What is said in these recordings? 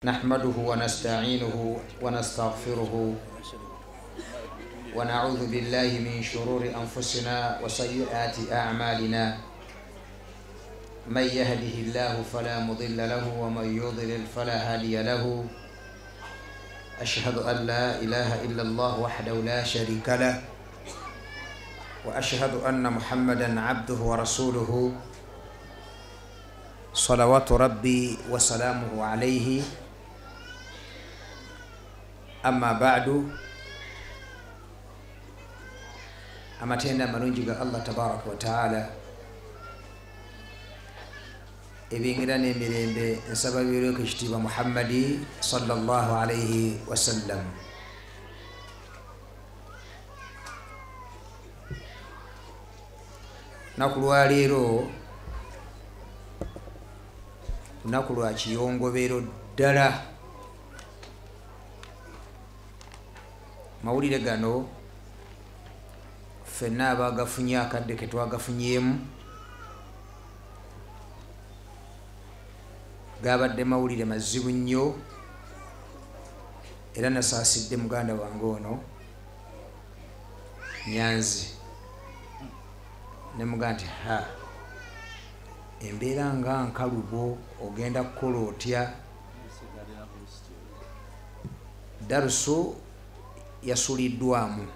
نحمده ونستعينه ونستغفره ونعوذ بالله من شرور أنفسنا وسيئات أعمالنا من يهده الله فلا مضل له ومن يضلل فلا هادي له أشهد أن لا إله إلا الله وحده لا شريك له وأشهد أن محمدا عبده ورسوله صلوات ربي وسلامه عليه أما بعد amatenda malungi ga Allah tabaraka wa taala ebingira n'emirembe nsaba bireko ekitiibwa Muhammadi sallallahu alayhi wa sallam. Lunaku lwa leero lunaku lwa kiyongobero ddala. Mawulire gano ffenna abagafunye akadde ke twagafunyemu gabadde mawulire mazibu nnyo, era nasaasidde muganda wange ono Nyanzi ne muga nti embeera nga nkalubo ogenda kukola otya. Darusu yasuliddwamu.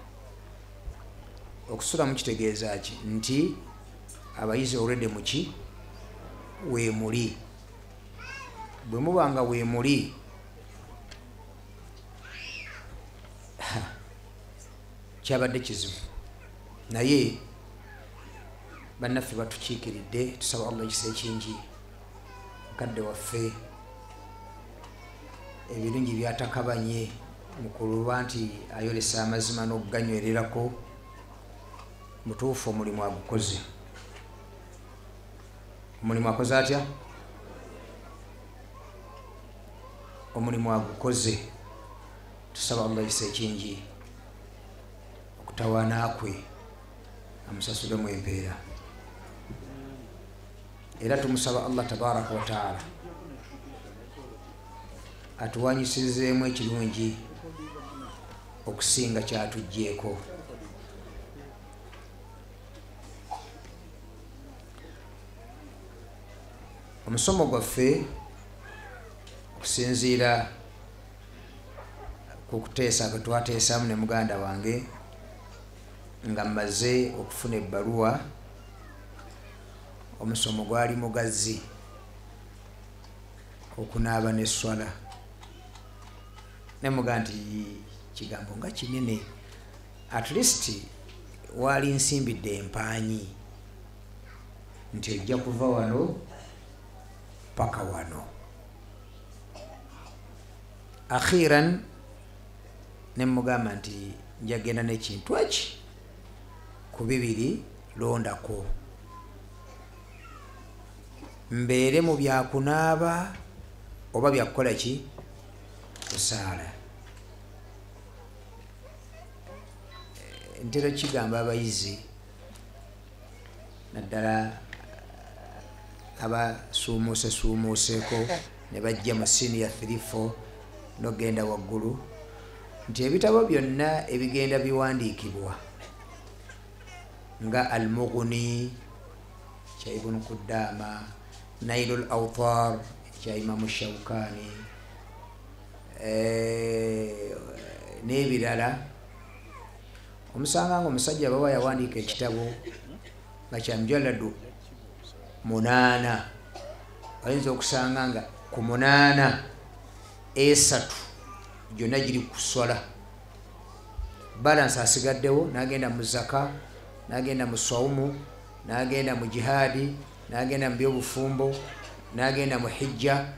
Okusulamu kitegeeza ki? Nti abayizi already muki weemuli. Bwe mubanga weemuli kyabadde kizibu, naye bannaffe batukiikiridde. Tusaba Allah ekisa ekingi mukadde waffe ebirungi byatakabanye mu kuluba nti ayolesa amazima n'okuganywererako. Mutuufu omulimu agukoze. Omulimu akoze atya? Omulimu agukoze. Tusaba Allah ekisa ekingi okutawaana kwe amusasulemu empeera, era tumusaba Allah tabaraka wa taala atuwanyisizeemu ekirungi okusinga kyatugjeeko. Omusomo gwaffe okusinziira ku kuteesa kwe twateesamu ne muganda wange nga mmaze okufuna ebbaluwa, omusomo gwali mugazi, okunaaba n'esswala. ne muga nti kigambo nga kinene, at least wali nsimbidde empanyi nti ojja kuva wano paka wano. Akhiran ne mugamba nti njagenda n'ekintu eki ku bibiri londako, mbeere mu byakunaaba oba byakukola ki kusaala. Ntera kigamba abayizi naddala abasuumuuseeko ne bajja mu senior 3-4 n'ogenda waggulu nti ebitabo byonna ebigenda biwandiikibwa nga Al-Mughni kya Ibn Qudama, Nailul Awtar kya Imamu Shawkani n'ebirala, omusanga nga omusajja baba yawandiika ekitabo nga kya mujalladu 8, oyinza okusanga nga ku 8 esatu gyonna giri ku swala, balance asigaddewo n'agenda mu zaka, n'agenda mu swawumu, n'agenda mu jihaadi, n'agenda mu byobufumbo, n'agenda mu hijja.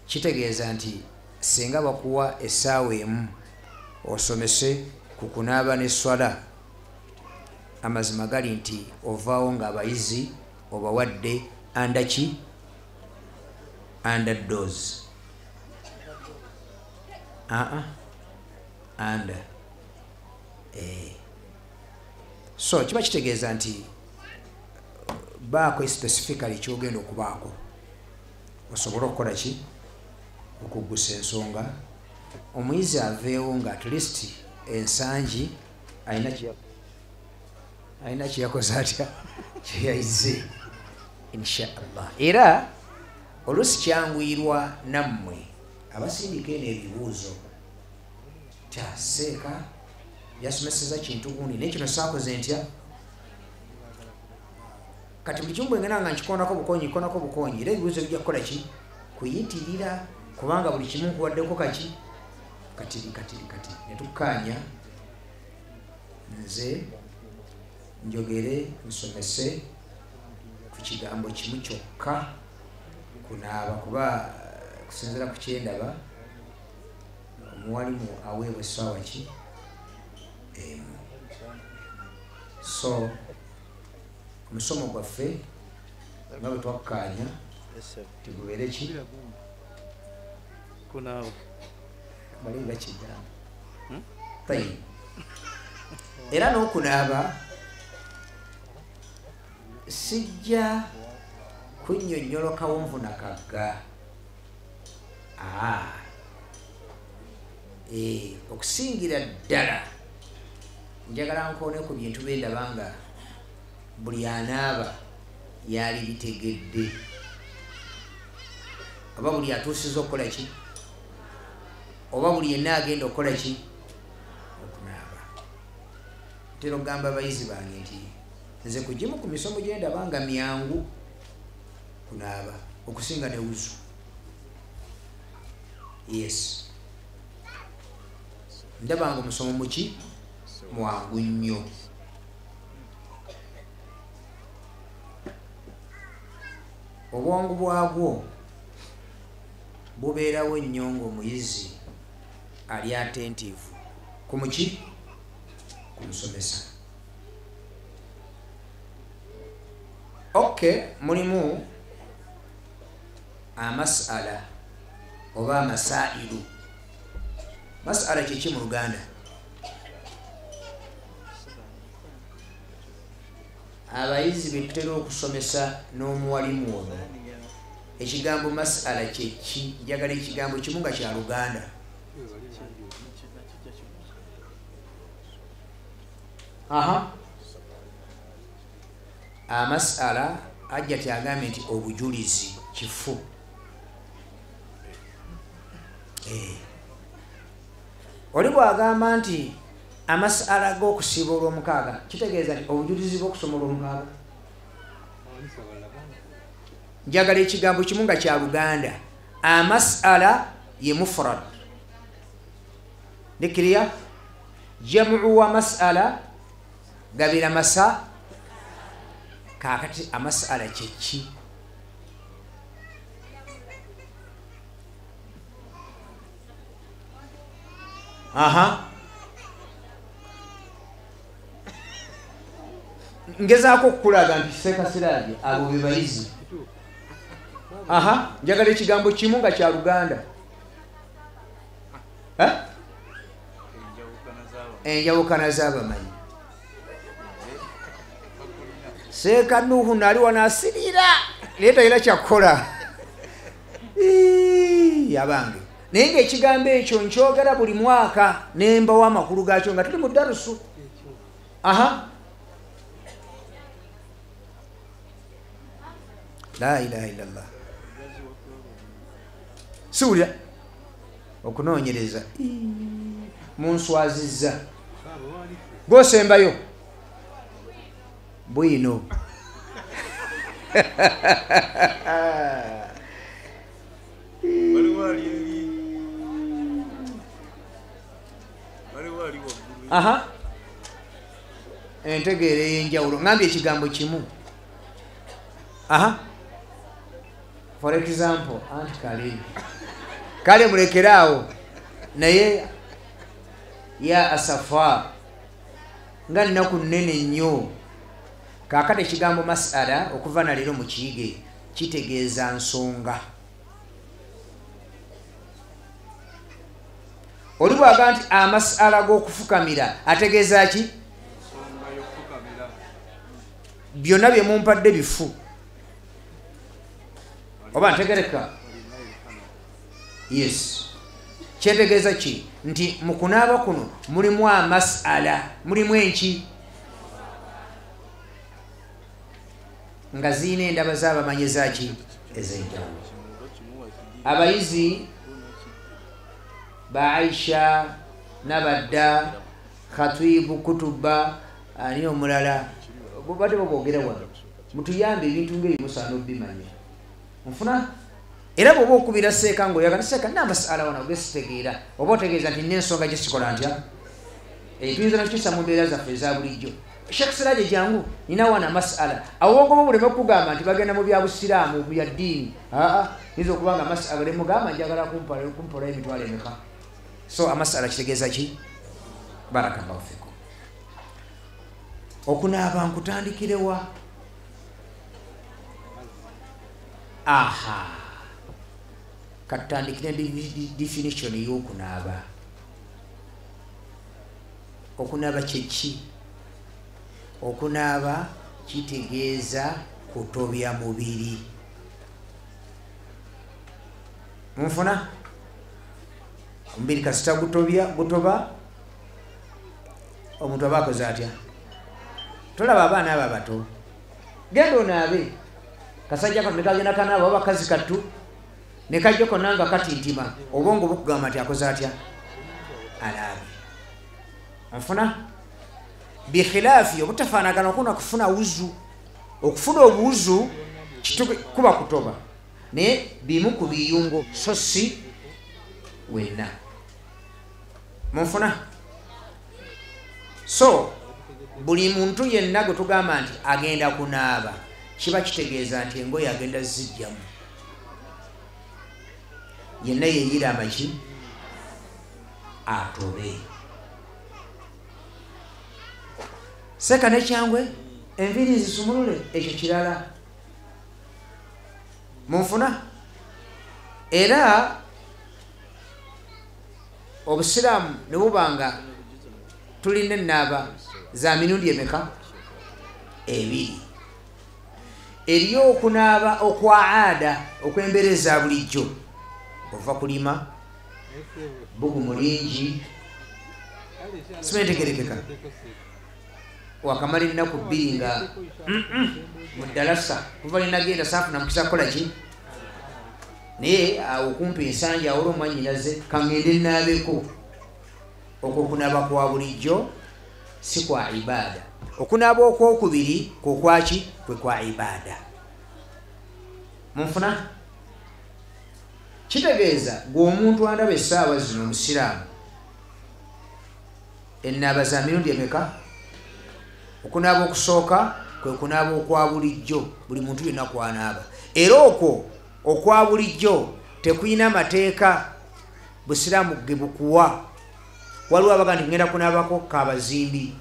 Kitegeeza nti singa bakuwa essaawa emu osomese ku kunaaba n'esswala, amazima gali nti ovaawo ng'abayizi obawadde andaki underdose. Anda so kiba kitegeeza nti baako specifically kyogenda okubaako osobole okukola ki okuggusa ensonga omuyizi aveewo nga at least ensangi alina kyeyakoze atya kyeyayize inshaallah. Era oluusi kyanguyirwa nammwe abasindika eno ebibuuzo taseeka yasomeseza kintu gundi naye kino saakoze ntya kati buli kimu bwengena nga nkikondako bukonyi era ebibuuzo bijja kukola ki kuyitirira kubanga buli kimu nkuwaddeko katiri netukkaanya nze njogere nsomese ku kigambo kimu kyokka kunaaba kuba kusinzira ku kyendaba omuwalimu aweebwa essaawa ki emu. So omusomo gwaffe nga bwe twakkaanya tigubeere ki balinga kigambo tayi era n'okunaaba sijja kunnyonnyola kawonvu na kagga okusingira ddala njagala nkoone ku bintu byendaba nga buli anaaba yali bitegedde oba buli atuusiza okukola ki oba buli yenna agenda okukola ki okunaaba. Ntera okugamba abayizi bange nti nze kugimu ku misomo gyendaba nga myangu kunaaba okusinga ne wuzu. Yes, ndaba nga omusomo muki mwangu nnyo. Obwongu bwagwo bubeerawo nnyo ng'omuyizi ali attentive ku muki ku musomesa. Okay, mulimu amasala oba amasailu. Masala kiki mu Luganda? Abayizi betutera okusomesa n'omuwalimu ono ekigambo masala kyeki njagala ekigambo kimu nga kya Luganda. Amasala ajja tyagambye nti obujulizi kifu. Oli bw'agamba nti amasala g'okusiiba olw'omukaaga kitegeeza nti obujulizi bw'okusoma olw'omukaaga. Njagala ekigambo kimu nga kya Luganda. Amasala ye mufrad ndikiriya jamu wa masala gabira masa kakati amasala kyeki ngezaako okukulaga nti sekasiraje abo bebayizi. Njagala ekigambo kimu nga kya Luganda. Enjawukana z'abamanyi. Seeka Nuhu nali wanaasirira naye talina kyakukola yabange. Naye ng'ekigambo ekyo nkyogera buli mwaka ne mbawo amakulu gaakyo nga tuli mu darusu. La ilaha illallah. Siwulira okunoonyereza munswazizza gwosembayo bwino. Entegeera ey'enjawulo ngambye ekigambo kimu. For example, anti kale mulekeraawo naye ya asafa nga nnaku nnene nnyo. Kaakati ekigambo masala okuva na leero mu kiyige kitegeeza nsonga. Oli bw'agamba nti amasala g'okufukamira ategeeza ki? Byonna bye mumpadde bifu oba ntegereka. yes kyetegeeza ki nti mu kunaaba kuno mulimu amasala mulimu enki nga ziina endaba z'abamanyiza ki ez'enjawulo. Abayizi ba Aisha Nabadda Khatibu Kutuba ani omulala bubadde baboogera wano mutuyambe ebintu ng'ebyo musaana obimanya nfuna era bw'oba okubira seeka ng'oyagala seeka n'amasala wano gesitegeera oba otegeeza nti n'ensonga gye sikola ntya tuyinza nakukyusa mu mbeera zaffe eza bulijjo Sheikh Siraje jangu nina wana masala awogoba buleme kugamba nti bagenda mu bya busiraamu mu bya ddiini nizo kubanga masala le mugamba njagala kumpola emitwalo emeka so amasala kitegeeza ki barakallahu fikum okunaaba nkutandikirewa katandikire definition y'okunaaba. Okunaaba kyeki? Okunaaba kitegeeza kutobya mubiri. Munfuna? Omubiri kasita gutoba omuntu aba akoze atya? Tolaba abaana abo abato. Genda onaabe. Kasajja kano nekagenda kanaaba oba kazi kattu nekajja konna nga katintima obwongo bukugamba nti akoze atya? Alaabe. Onfuna? Bikhilaafi obutafaanagana okuna kufuna wuzu. Okufuna obuwuzu kuba kutoba naye bimu ku biyungo so si wenna. Munfuna? So buli muntu yenna gwe tugamba nti agenda kunaaba kiba kitegeeza nti engoye agenda zijjamu. Yenna yeyira amaki atobe. Seka nekyangwe enviri zisumulule ekyo kirala. Munfuna? Era obusiraamu ne bubanga tulina ennaaba za mirundi emeka? Ebiri. Eriyo okunaaba okwa aada okwembereza bulijjo. Ova kulima bugu mulingi simentegerekeka wakamala ennaku bbiri nga mu ddalasa kuva linagenda saafuna mukisa kukola ki naye okumpi ensanja awula omwannyinaze kangende nnaabeko. Okwo okunaaba kwa bulijjo si kwa ibaada. Okunaaba okwokubiri kwokwaki? Kwe kwa ibaada. Munfuna? Kitegeeza gwe omuntu andaba essaawa zino omusiraamu ennaaba za mirundi emeka? Okunaaba okusooka kwe kunaaba okwa bulijjo buli muntu yenna kwanaaba. Era okwo okwa bulijjo tekuyina mateeka busiraamu ge bukuwa. Waliwo abaga nti ngenda kunaabako kabazimbi.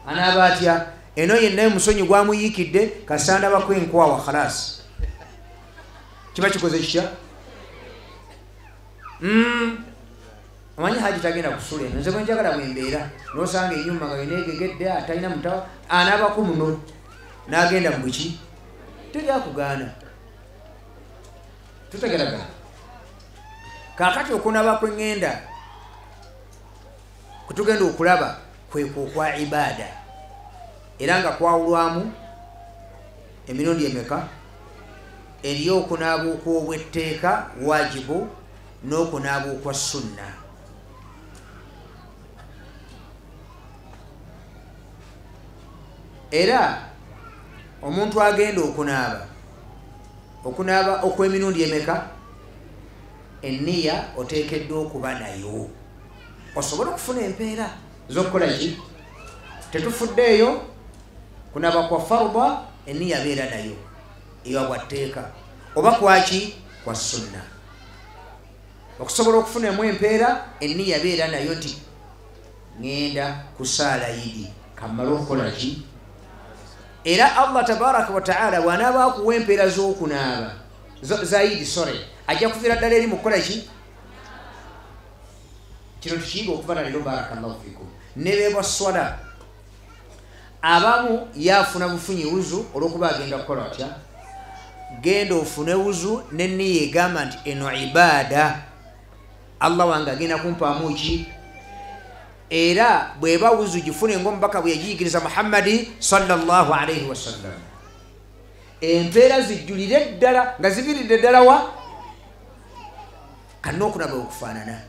Anaaba atya? Eno yenna omusonyi gwamuyiikidde kasanda bako enkwawa khalasi. Kiba kikoze kitya? Omanyi haji tagenda kusula eno. Nze bwe njagala bwembeera n'osanga ennyumba nga yeneegegedde atalina mutawa anaabako muno n'agenda mu buki teri akugaana. Tutegeragana. Kaakati okunaaba kwe ŋŋenda kutugenda okulaba kwe kwa ibaada era nga kwawulwamu emirundi emeka? Eriyo okunaaba okw'obwetteeka wajibu n'okunaaba okwa sunna. Era omuntu agenda okunaaba okw'emirundi emeka? Enniya oteekeddwa okuba nayo osobola okufuna empeera z'okukola ki? Tetufuddeeyo kunaaba kwa farda enniya abeera nayo eyo bwatteeka oba kwaki? Kwa sunna. Okusobola okufunamu empeera enniya abeera nayo nti ŋŋenda kusaala yidi kammala okukola ki? Era Allah tabaraka wa ta'ala bw'anaaba akuwa empeera z'okunaaba za yidi ajja kufiira ddala eri mu kukola ki? Kino tukiyiga okuva na leero barakallahu fikum. Nebeebwa swala abamu yaafuna bufunyi wuzu olw'okuba agenda kukola atya? genda ofune wuzu nenniya egamba nti eno ibaada Allah wange agenda kumpaamu ki era bweba wuzu gifune ng'omubaka bwe yagiyigiriza Muhammadi sallallahu alayhi wasallam empeera zijjulire ddala nga ziviridde ddala wa kanna okunaba okufaanana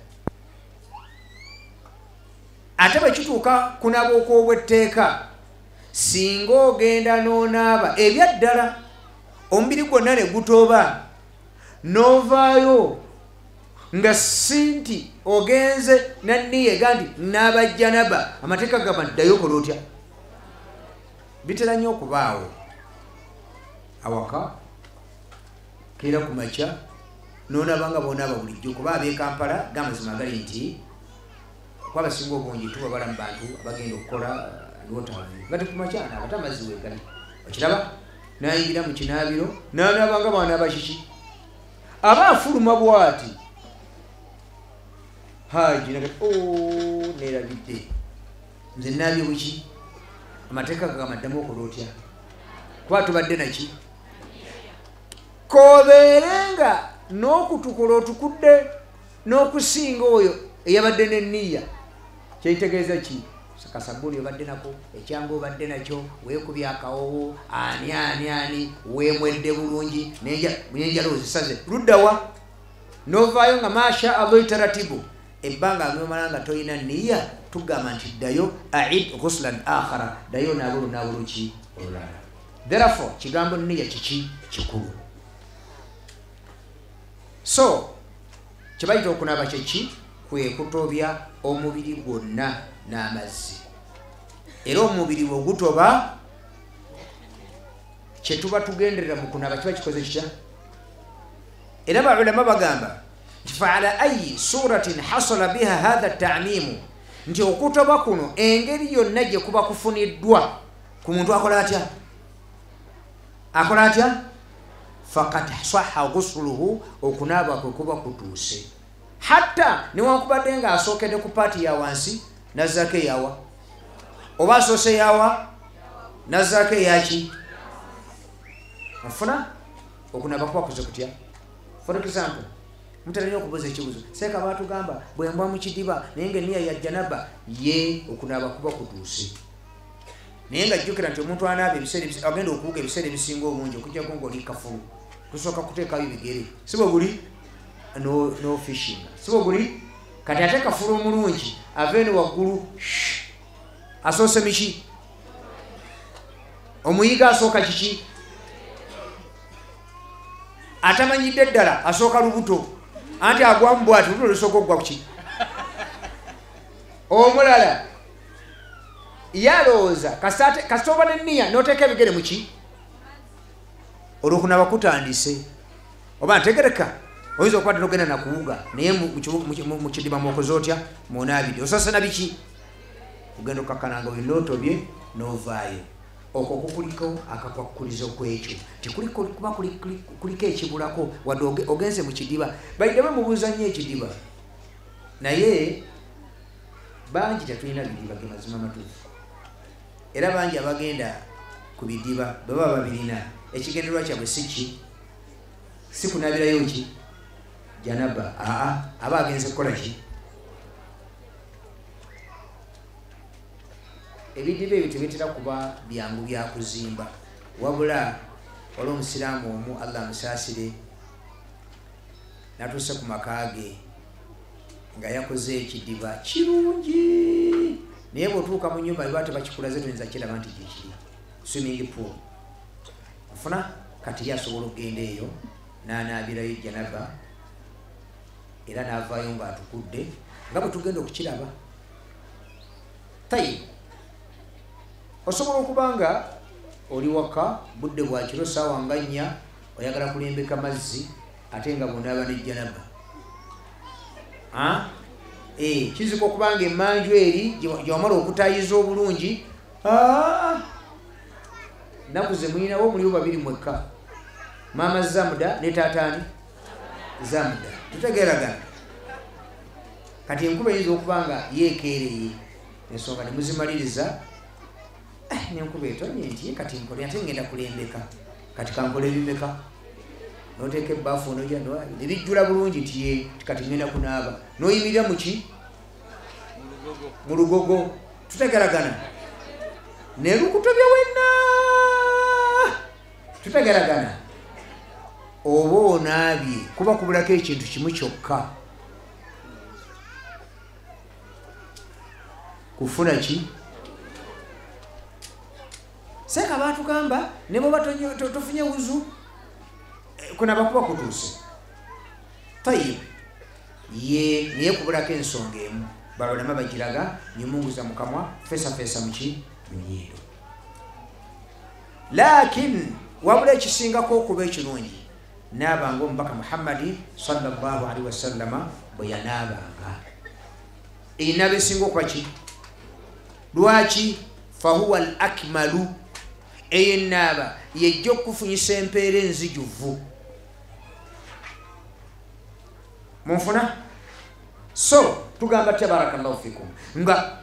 ate bwe kituuka kunaba okw'obwetteeka singa ogenda n'onaaba ebyaddala omubiri gwonna ne gutoba n'ovaayo nga sinti ogenze nanniyiga nti naaba janaba amateeka gamba ddayo okola otya bitera nnyo okubaawo awaka keera ku makya n'onaaba nga boonaaba bulijjo kuba ab'e Kampala gamazima gali nti kuba abasinga obungi tubabala mu bantu abagenda okukola gati ku makya naabate amazzi weegali okiraba nayingira mu kinaabiro n'anaaba nga bwanaaba kiki aba afuluma bw'ati haji nerabidde nze naabye buki amateeka gagamaddamu okola otya kuba tubadde naki kobeerenga n'okutukola otukudde n'okusinga oyo eyabadde n'enniya kyekitegeeza ki kasabuni obadde nako ekyanga obadde nakyo weekubya akawowo ani weemwedde bulungi nenjala ozisaze luddawa n'ovaayo nga masha Allah taratibu ebbanga ng'omala nga toyina nniya tugamba nti ddayo aid ghuslan akhara ddayo naabuluki olulala therefore kigambo nniya kiki kikulu so kibayita okunaaba kyeki kwe kutobya omubiri gwonna n'amazzi era omubiri bwe gutoba kyetuba tugenderera mu kunaaba kiba kikoze kitya era baulama bagamba faala ayi suratin hasala biha hatha ta'mimu nti okutoba kuno engeri yonna gye kuba kufuniddwa ku muntu akola atya fakat sahha ghusluhu okunaaba kwe kuba kutuuse hatta niwankubadde nga asookedde ku paati ya wansi nazzaako eyawa oba asoose yawa nazzaako eyaki ofuna okunaaba kuba kuze kutya for example mutera nnyo okubuuza ekibuzo seeka baatugamba bwe mbwa mu kidiba naye nga enniya ya janaba ye okunaaba kuba kutuuse naye nga jjukira nti omuntu anaaba ebiseera agenda okuwuga ebiseera ebisinga obungi okujjako ng'oli kafulu tusooka kuteekayo bigere si bwe guli no fishing si bwe guli kati ate kafulu omulungi ava eno waggulu asoose miki omuyiga asooka kiki atamanyidde ddala asooka lubuto anti agwamu bwati lubuto lusooka okugwa kuki omulala yalowooza kasita oba nenniya n'oteeka ebigere muki olwokunaaba kutandise oba ntegereka oyinza okubadde nogenda nakuwuga naye mu kidiba mwokoze otya munaabidde osasana biki ogenda okakkananga olina otobye n'ovaayo okwo kukuliko akakwakulizo kwekyo tikuba kuliko ekibulako wadde ogenze mu kidiba baiddewe mubuuza nnyo ekidiba naye bangi tetulina bidiba ge mazima matuufu era bangi abagenda ku bidiba baba babirina ekigendererwa kyabwe si kunaabirayo ki janaba aba agenze kukola ki ebidiba ebyo tebitera kuba byangu byakuzimba wabula wali omusiraamu omu Allah amusaasire natuuse ku maka ge nga yakoze ekidiba kirungi naye bw'otuuka mu nnyumba biba tebakikulaze tuyinza kiraba nti gyekiri swimming pool ofuna kati ye asobola okugenda eyo n'anaabirayo janaba era n'avaayo ng'atukudde nga bwe tugenda okukiraba tayi osobola okuba nga oli waka budde bwa kiro saawa nga 4 oyagala kulembeka mazzi ate nga bw'onaaba ne janaba kizika okuba nga emmanju eri gyewamala okutayiza obulungi naku ze mulinawo muliwo babiri mwekka maama zamuda ne taataani zamuda tutegeeragana kati enkuba eyinza okuba nga yeekeereye ensonga ne muzimaliriza nenkuba etonye nti kati nkole ate ngenda kulembeka kati kankola ebimeka noteeka ebbaafu onoja nebijjula bulungi ti kati ngenda kunaaba noyimirira muki mu lugogo tutegeragana nelukutobya wenna tutegeragana oba onaabye kuba kubulako ekintu kimu kyokka kufuna ki seeka batugamba ne bwoba tofunye wuzu kunaba kuba kutuuse tayib ye naye kubulako ensonga emu balolema bagiraga nyimunguza mukamwa feesafeesa muki munyindo lakin wabula ekisingako okuba ekirungi naabanga omubaka Muhammadi sallallahu alaihi wasallama bwe yanaabanga einaaba esinga okuba ki lwaki fahuwa al akmalu eyenaaba yejja okufunyisa empeera enzijuvu munfuna so tugamba tabarakallahu fikum nga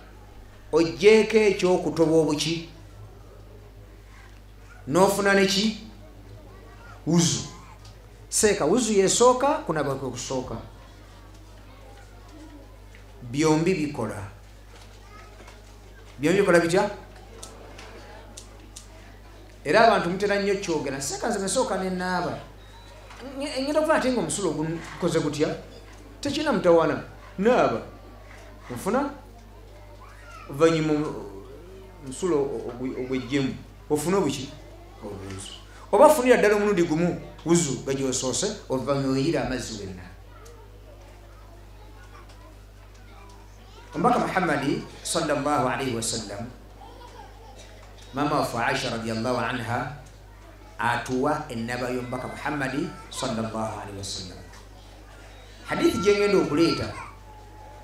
ojjeeko ekyokutoba obuki nofuna neki wuzu seeka wuzu yesooka kunaba kwe kusooka byombi bikola bitya era abantu mutera nnyo kyogera seeka nze mesooka nenaaba ngenda okufuna ate nga omusulo ogukoze gutya tekina mutawana naaba ofuna oluvannyuma omusulo ogwejjemu ofuna obuki obuwuzu oba funira ddala omulundi gumu wuzu gagyosoose oluvannyuma oyira amazzi wenna omubaka Muhammadi sallallahu alaihi wasallam mama wafu Aisha radiyallahu anha atuwa ennaba y'omubaka Muhammadi sallallahu alaihi wasallam hadithi gyengenda okuleeta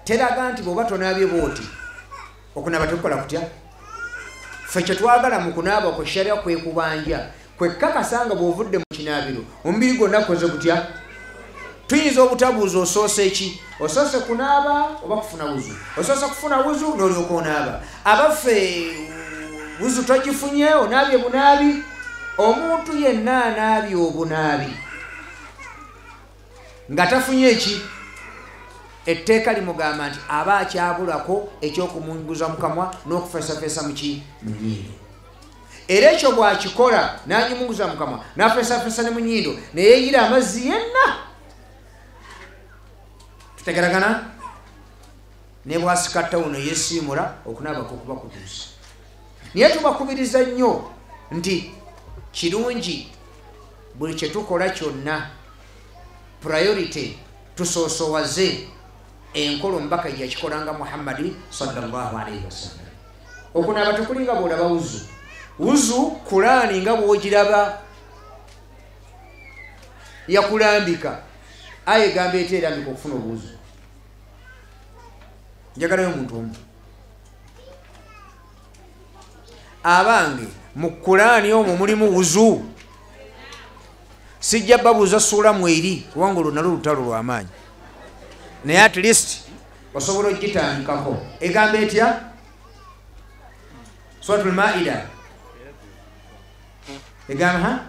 teraga nti bw'oba tonaabye bwoti okunaaba tekukola kutya ffe kyetwagala mu kunaaba kwe sharia kwekubanja kwekakasanga bw'ovudde mu kinaabiro omubiri gwonna kukoze kutya tuyinza obutabuuza osoose eki osoose kunaaba oba kufuna wuzu osoose kufuna wuzu n'olyoka onaaba abaffe wuzu togifunye onaabye bunaabi omuntu yenna anaabye obunaabi nga tafunye eki etteeka limugamba nti aba akyabulako ekyokumunguza mukamwa n'okufeesafeesa muki mu nnyindo era ekyo bw'akikola n'anyimunguza mukamwa n'afeesafeesa ne mu nnyindo neyeeyira amazzi yenna tutegeragana ne bwasikattawo neyesiimula okunaabako okuba kutuusa naye tubakubiriza nnyo nti kirungi buli kye tukola kyonna priority tusoosowaze enkola omubaka yakikolanga Muhammadi sallallahu alaihi wasallam okunaaba tekulinga bw'olaba wuzu wuzu Kulaani nga bw'ogiraba yakulambika aya egamba eteerambika okufuna obuwuzu njagalayo omuntu omu abange mu Kulaani omwo mulimu wuzu sijja babuuza suula mweri kubanga olwo nalwo lutalo lw'amaanyi naye at least osobola okugitandikako egamba etya Suratul Maida egamba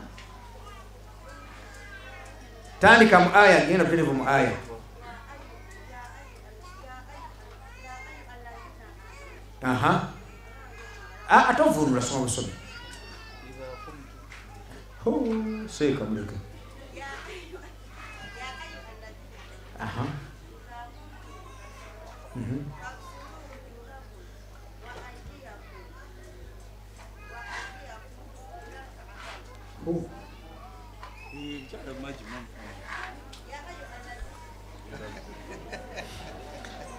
tandika mu aya genda tuterevu mu aya ate ovunula soma busomi seeka muleke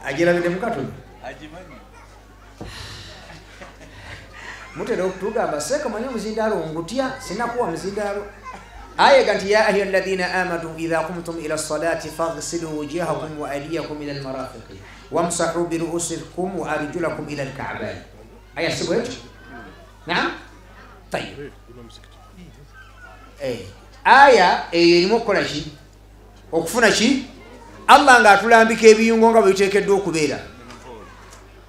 agirabidde mukatuli mutera okutugamba seeka manye omuzindaalo ngutya sinakuwa muzindaalo aya nti ya ayuha alladhina amanu idha qumtum ila salati faghsilu wujuhakum wa aydiyakum ila almarafiqi wamsahu biru'usikum wa arjulakum ila alka'bayn aya sibwet naam tayyib aya erimu okukola ki okufuna ki Allah nga atulambika ebiyungo nga bwe biteekeddwa okubeera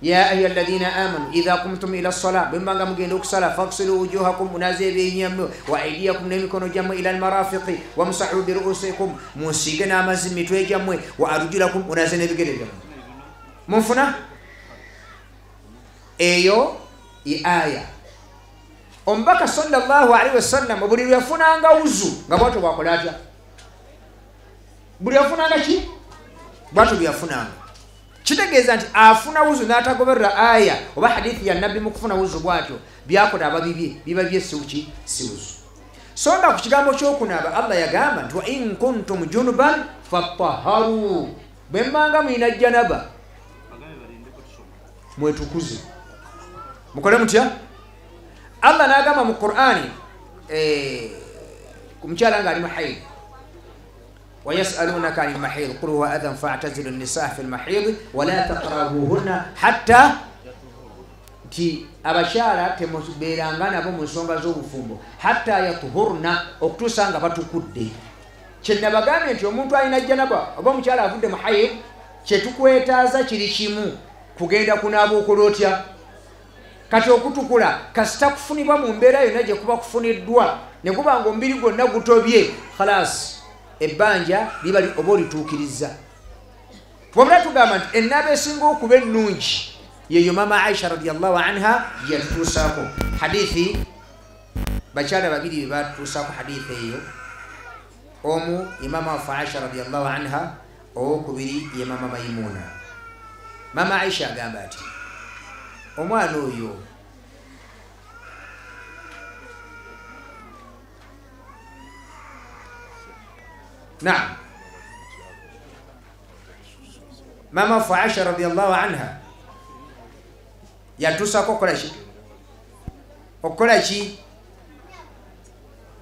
يا أيها الذين آمنوا إذا قمتم إلى الصلاة بمبانغا مجندوك صلاة فاغسلوا وجوهكم منازي بينيم وأيديكم نمكن جمع إلى المرافق وامسحوا برؤوسكم مسيغنا مزمتوا جمع وأرجلكم منازي نبيكي جمع منفنا eyo aya ombaka sallallahu alaihi wasallam buli yafunanga uzu nga bwato bwakolatya buli yafunanga ki bwato byafunanga kitegeeza nti afuna uzu n'atagoberera aya oba hadithi ya nabbi mu kufuna uzu bwatyo byakola ababibye biba byesuki si uzu sonda ku kigambo ky'okunaaba Allah yagamba nti wa in kuntum junuban fatahharu bwembanga mwina janaba mwetukuze mukole mutya Allah nagamba mu Qur'ani kumchala nga ali mahid wa yas'alunaka 'anil mahid qul huwa adhan fa'tazilu an-nisaa fil mahid wa la taqrabuhunna hatta ti abashara temuberanga nabo mu nsonga z'obufumbo hatta yatuhurna okutusanga batukudde kyenna bagambye nti omuntu alina janaba oba mukyala avudde mahid kyetukwetaaza kiri kimu kugenda kunaaba okolotya kati okutukula kasita kufunibwa mu mbeera yonna gye kuba kufuniddwa ne kuba nga omubiri gwonna gutobye khalas ebbanja liba oba olituukiriza wabula tugamba nti ennaaba esinga okuba ennungi yeyo mama Aisha radiyallahu anha yatutuusaako hadithi bakyala babiri batuusaako hadithi eyo omu imama wafe Aisha radiyallahu anha owokubiri ye mama Maimuna mama Aisha agamba ati omwana oyo naam mama fa Aisha radiyallahu anha yatusako okola ki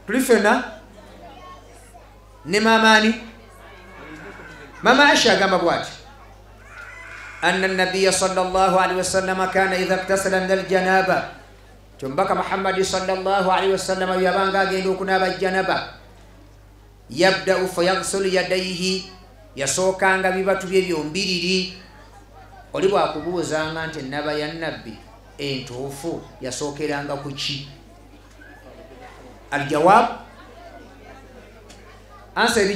tulifena ne mamani mama Aisha agamba bwati أن النبي صلى الله عليه وسلم كان إذا اغتسل من الجنابة تنبك محمد صلى الله عليه وسلم يبانغا جندو كنابا الجنابة يبدأ فيغسل يديه يسوكانغا بيباتو بيبيون بيريري ولبوا كبوزانغا انت النبا ينبي انتوفو يسوكيرانغا كوشي الجواب أنسى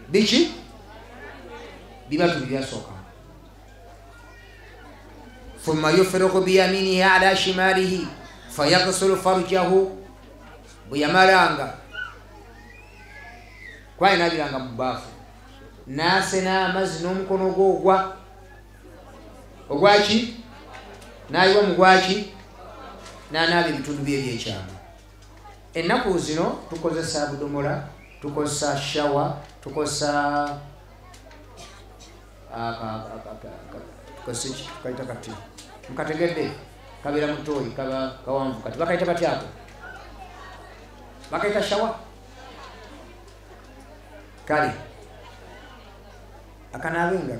بيشي bibatu byasoka thumma yufriqu bi yaminihi ala shimalihi fayaghsilu farjahu buyamaranga kwa inabiranga mubafu nasena amazzi n'omukono gwogwa ogwaki nayiwa mugwaki nanaaba ebitundu bye ebyekyama ennaku zino tukozesa budomola tukozesa shawa tukozesa kaita kati mkategede kabira mutoi kaba kawanvu kati bakaita kati hapo bakaita shawa kali akanabenga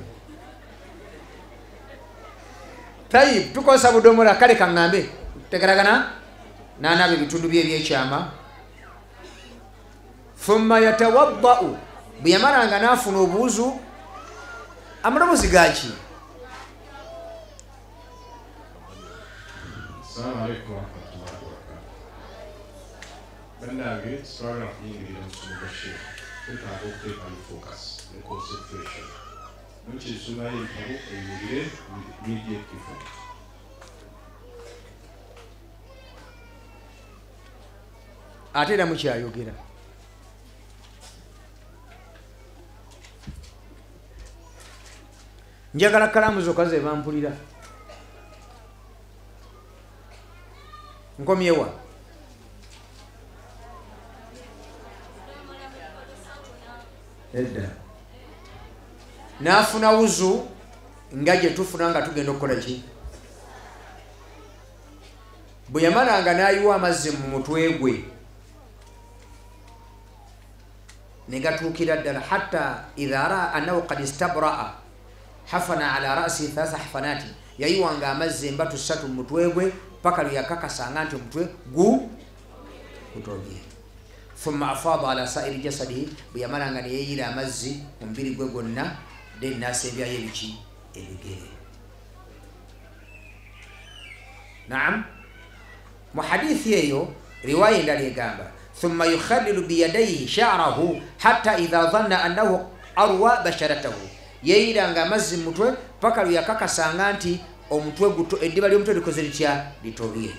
tayib tuko sabudomola kale kangambe tegeragana nanabe bitundu bye byekyama thumma yatawaddau biyamaranga nafuna obuzu amaramuzi gaki Assalamu alaikum warahmatullahi wabarakatuh. Bendaget started off English to Bashir. We can go take and focus the concentration. Which is why you can go and immediate effect. Atera mukyayogera njagala kalamu zokka ze bampulira nkomyewa edda nafuna wuzu nga gye tufuna nga tugenda okukola ki bwe yamalanga nayiwa amazzi mu mutwe gwe ne gatuukira ddala hatta idha raa annahu qad istabraa hafana ala rasi thalatha hafanati yayiwanga amazzi embatu 3 mu mutwe gwe paka luyakakasanga nti omutwe gutobye thumma afada ala sairi jasadihi bwe yamalanga ne yeyira amazzi mu mubiri gwe gwonna then nasembyayo ebigere. Naam, mu hadithi eyo riwaya endala egamba thumma yukhallilu biyadayhi sha'rahu hatta idha dhanna annahu arwa basharatahu, yeeyiranga amazzi mutwe paka luyakakasanga nti omutwe guto eddiba ly'omutwe likoze litya litobye.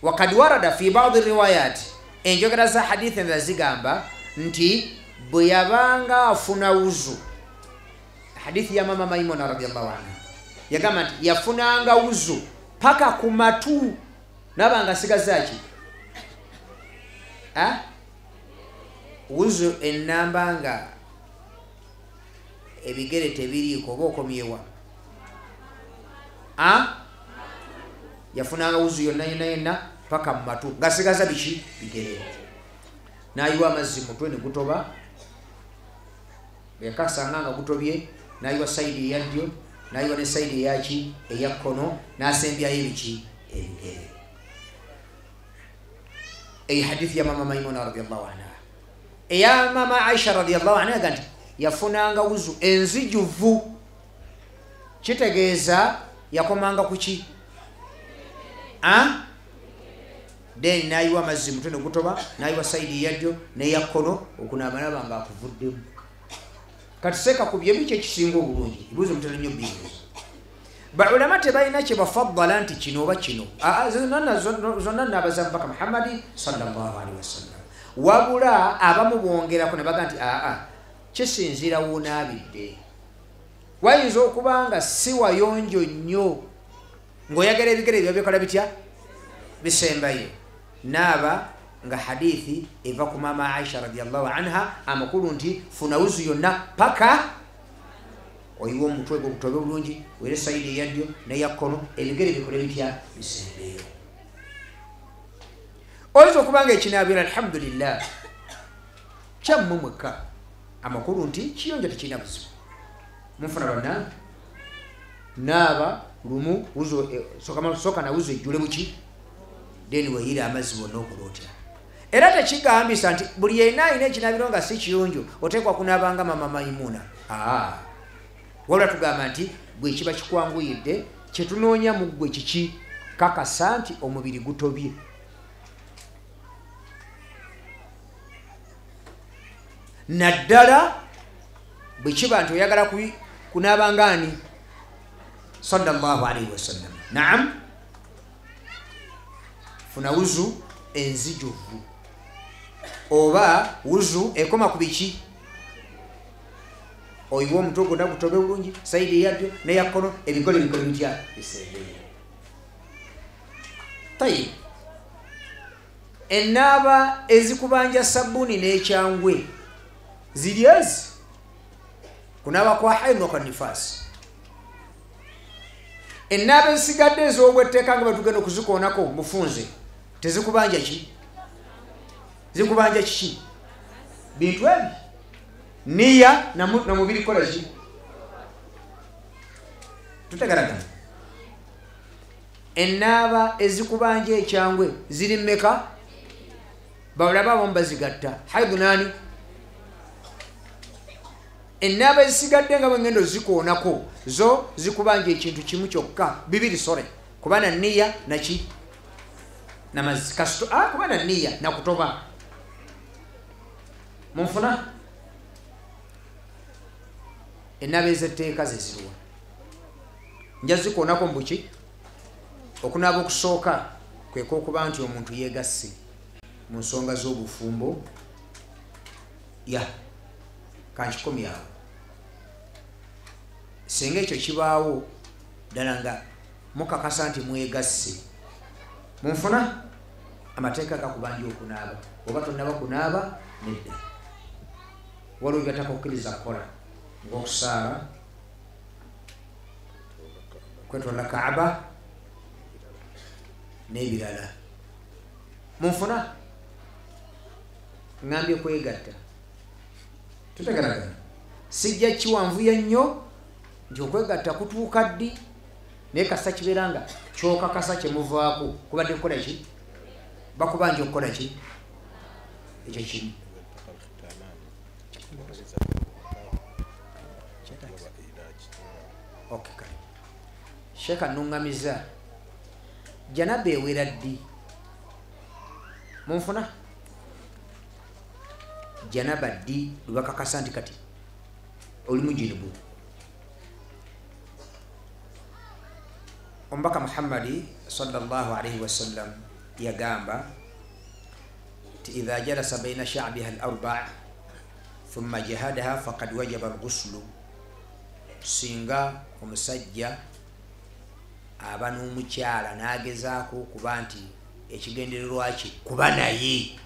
Wakad warada fi ba'd riwayat, enjogera za hadithi endala zigamba nti bwe yabanga afuna wuzu, hadithi ya mama Maimuna radiyallahu anha yagamba nti yafunanga wuzu paka ku matu nabanga sigazaki wuzu ennamba nga ebigere tebiriiko oba okomyewa. Yafunanga wuzu yonna yonna paka mu matu ngasigaza biki bigere. Nayiwa amazzi mutwe ne gutoba, yakasanga nga gutobye, nayiwa saidi eya ddyo, nayiwa ne saidi eyaki eya kkono, n'asembyayo ebiki ebigere. Eyi hadithi ya mama Maimuna radiyallahu anha. Eya mama Aisha radiyallahu anha ganti yafunanga wuzu enzijuvu, kitegeeza yakomanga kuki then nayiwa amazzi mutwe ne gutoba, nayiwa saidi eya ddyo n'eya kkono, okunaaba nabanga akuvuddemu. Kati seka kubye biki ekisinga obulungi, ibuuzo mutera nnyo bibuuzo. Baulama tebalina kye bafaddala nti kino oba kino, zonna naabaza Mubaka Muhammadi sallallahu alaihi wasallam, wabula abamu bongerako ne baga nti kisinziira wuunaabidde. Wayinza okuba nga si wayonjo nnyo ng'oyagala ebigere ebyo bikola bitya bisembayo, naaba nga hadithi eva ku mama Aisha radiyallahu anha amakulu nti funa wuzu yonna paka oyiwa omutwe gwo gutobe bulungi, were saidi eya ddyo n'eya kkono, ebigere bikole bitya bisembeyo. Oyinza okuba nga ekinaabiro alhamdulillah kyammwe mwekka, amakulu nti kiyonja tekirina buzibu, munfuna bannange naaba lumu wuzu soka na wuzu ejjule buki then weyira amazzi bonna okola otya. Era tekigambisa nti buli yenna alina ekinaabiro nga si kiyonjo oteekwa kunaabanga mama Maimuna. Wabula tugamba nti bwe kiba kikwanguyidde, kyetunoonya mu ggwe kiki kakasa nti omubiri gutobye. Naddala bwe kiba nti oyagala kunaabanga ani sallallahu alaihi wasallam. Naam, funa wuzu enzijuvu oba wuzu ekoma ku biki, oyiwa omutwe gwonna gutobe bulungi, saidi eya ddyo n'eya kkono, ebigole bikole bitya bisembeye. Tayib, ennaaba ezikubanja sabbuuni n'ekyangwe ziri ezi, kunaaba kwa haid n'okwa nifaasi. Ennaaba ezisigadde ez'obwetteeka nga batugenda okuzikoonako mufunze tezikubanja ki? Zikubanja kiki? Bintu ebi niya na mubiri kola ki? Tutegeragana. Ennaaba ezikubanja ekyangwe ziri mmeka? Bawulaba abamu bazigatta haidu nani? Ennaaba ezisigadde nga bwengenda ozikoonako zo zikubanja ekintu kimu kyokka, bibiri sore, kubana niya naki namazzi kasito kubana niya nakutoba. Munfuna ennaaba ez'etteeka ze ziriwa? Nja zikoonako mbuki? Okunaaba okusooka kwe k'okuba nti omuntu yeegasse mu nsonga z'obufumbo kankikomye awo. Singa ekyo kibaawo ddala nga mukakasa nti mwegasse, munfuna amateeka gakubanja okunaaba, oba tonnaba kunaaba nedda. Waliwo byatakukkiriza kukola ng'okusaala, kwetwala Kaaba n'ebirala. Munfuna ngambye kwegatta, tutegeragana. Sijja kiwanvuya nnyo nti okwegatta kutuuka ddi, naye kasa kibeera nga kyokakasa kyemuvaako kubadde kukola ki? Bakubanja okukola ki? Ekyo kimu. Okay, kale sheka nungamiza janaba ewera ddi munfuna janaba ddi lubakakasa nti kati oli mujinubu ombaka Muhammadi sallallahu alayhi wasallam yagamba ti idha jalasa baina sha'biha al-arba' thumma jahadaha faqad wajaba al-ghuslu singa omusajja aba n'omukyala n'agezaako okuba nti ekigendererwa kye kuba naye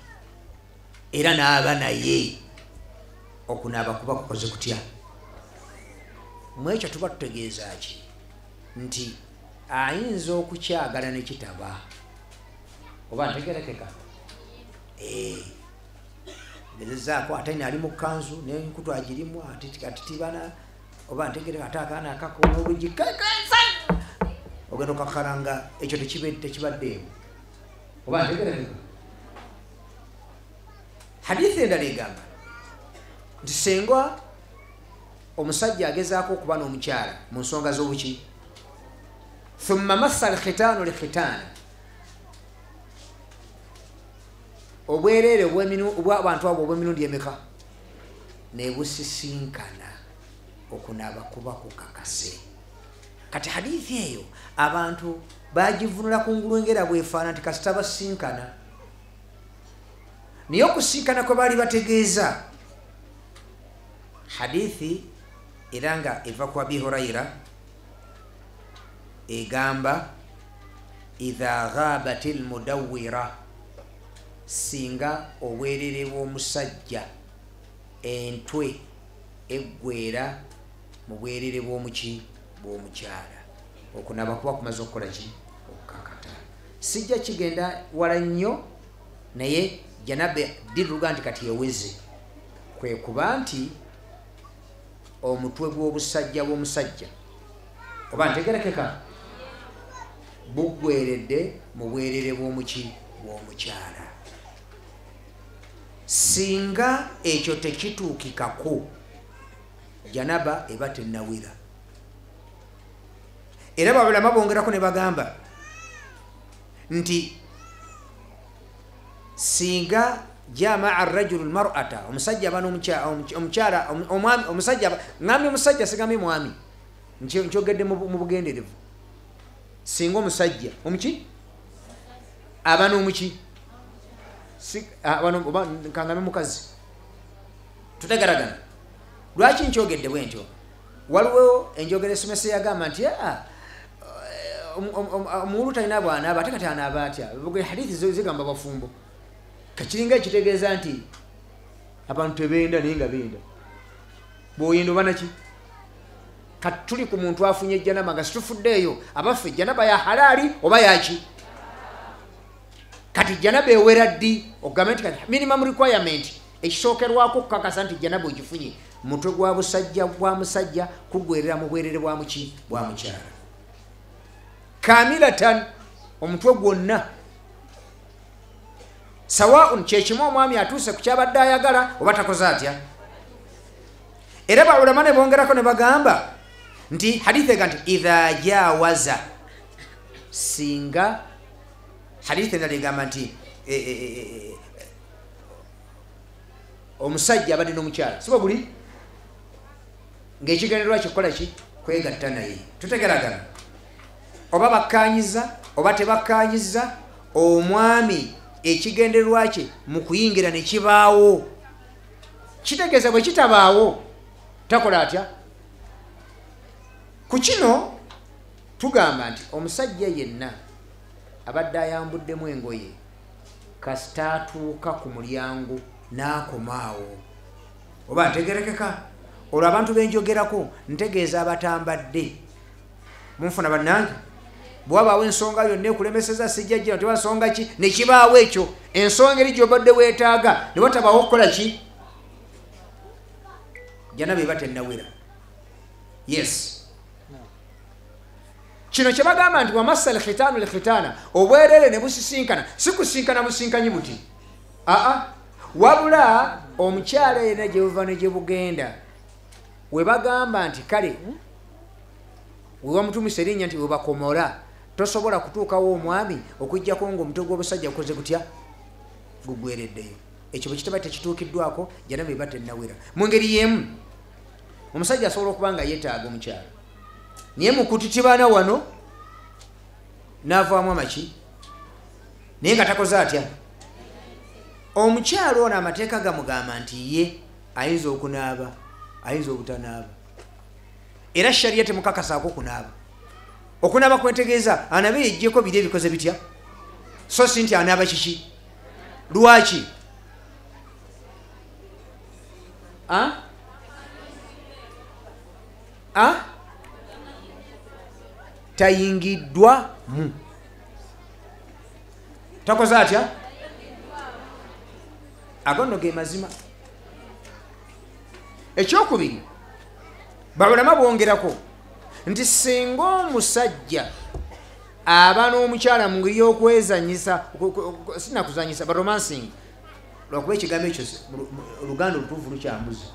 era n'aba naye okunaaba kuba kukoze kutya mwekyo tuba tutegeeza ki nti ayinza okukyagala ne kitaba oba ntegerekeka gezezaako ate ali mu kanzu n'enkutu agirimu atitibana oba ntegereka ate akaana akakola olugi ogenda okakalanga ekyo tekibaddeemu oba ntegerekeka hadithi endala egamba nti senga omusajja agezaako okuba n'omukyala mu nsonga z'obuki thumma massa alkhitaanu likhitaana obwereere obw'abantu abo obw'emirundi emeka ne busisinkana okunaaba kuba kukakase kati hadithi eyo abantu bagivunula kungulu engera bwefaana nti kasita basinkana naye okusinkana kwe baali bategeeza hadithi era nga eva ku Abi Hurayra egamba idha ghabat almudawwira singa obwerere bw'omusajja entwe eggweera mu bwerere bw'omukyala okunaaba kuba kumaze okukola ki okukakata sijja kigenda wala nnyo naye janaba diruga nti kati eweze kwe kuba nti omutwe gw'obusajja bw'omusajja oba ntegerekeka buggweredde mu bwerere bw'omukyala singa ekyo tekituukikako janaba eba tennawira era babulama bongerako ne bagamba nti singa jamaa arrajulu almar'ata omusajja aba n'omukyala omwami omusajja ngambye omusajja sigambe mwami nkyogedde mu bugenderevu singa omusajja omuki aba n'omuki nkangambe mukazi tutegeragana lwaki nkyogedde bwentyo waliwo enjogera esomesa yagamba nti omuwulu talina bw'anaaba ate kati anaaba atya hadithi zigamba bafumbo kakiringa ekitegeeza nti abantu tebenda naye nga benda bw'oyenda oba naki kati tuli ku muntu afunye ejjanaba nga situfuddeeyo abaffe ejjanaba ya halaali oba yaki kati janaba ewera ddi ogambe nti kati minimum requirement ekisookerwako okukakasa nti janaba ogifunye mutwe gwa busajja bwa musajja kugwerera mu bwerere bwa mukyala kamilatan omutwe gwonna sawaun kyekimu omwami atuuse ku kyabadde ayagala oba takoze atya era bawulama ne bongerako ne bagamba nti hadithi ega nti idha jawaza singa hadithi endala egamba nti omusajja abadde n'omukyala siba buli ng'ekigendererwa kikola ki kwegatta naye tutegeragana oba bakkanyiza oba tebakkanyiza omwami ekigendererwa kye mu kuyingira ne kibaawo kitegeeza bwe kitabaawo takola atya ku kino tugamba nti omusajja yenna abadde ayambuddemu engoye kasita atuuka ku mulyango n'akomaawo oba ntegerekeka olwo abantu benjogerako ntegeeza abatambadde munfuna bannange bwabaawo ensonga yonna ekulemeseza sijjajjira teba nsonga ki nekibaawo ekyo ensonga eri gyobadde weetaaga ne watabaawo okukola ki janaba eba tennawera yes kino kye bagamba nti wamassa alkhitaanu likhitaana obwerere ne busisinkana si kusinkana businkanyi buti wabula omukyala yena gye buva ne gye bugenda webagamba nti kale wewamutumisa erinnya nti webakomora tosobola kutuukawo omwami okujjako ng'omutwe gw'obusajja gukoze gutya gugwereddeyo. Ekyo bwe kitaba tekituukiddwako Janabi eba tennawera. Mu ngeri y'emu omusajja asobola okuba nga yeetaaga omukyala naye mu kutitibana wano n'avaamu amaki naye nga takoze atya. Omukyala ono amateeka gamugamba nti ye ayinza okunaaba ayinza obutanaaba era shariya temukakasaako kunaaba. Okunaaba kwetegeeza anabe yejjeko biri ebikoze bitya so si nti anaaba kiki lwaki tayingiddwa mu takoze atya. Agono ge mazima. Ekyokubiri balama bongerako nti singa omusajja aba n'omukyala mu ngeri y'okwezanyisa sinakuzanyisa but romancing lwakuba ekigambo ekyo oluganda olutuufu lukyambuzi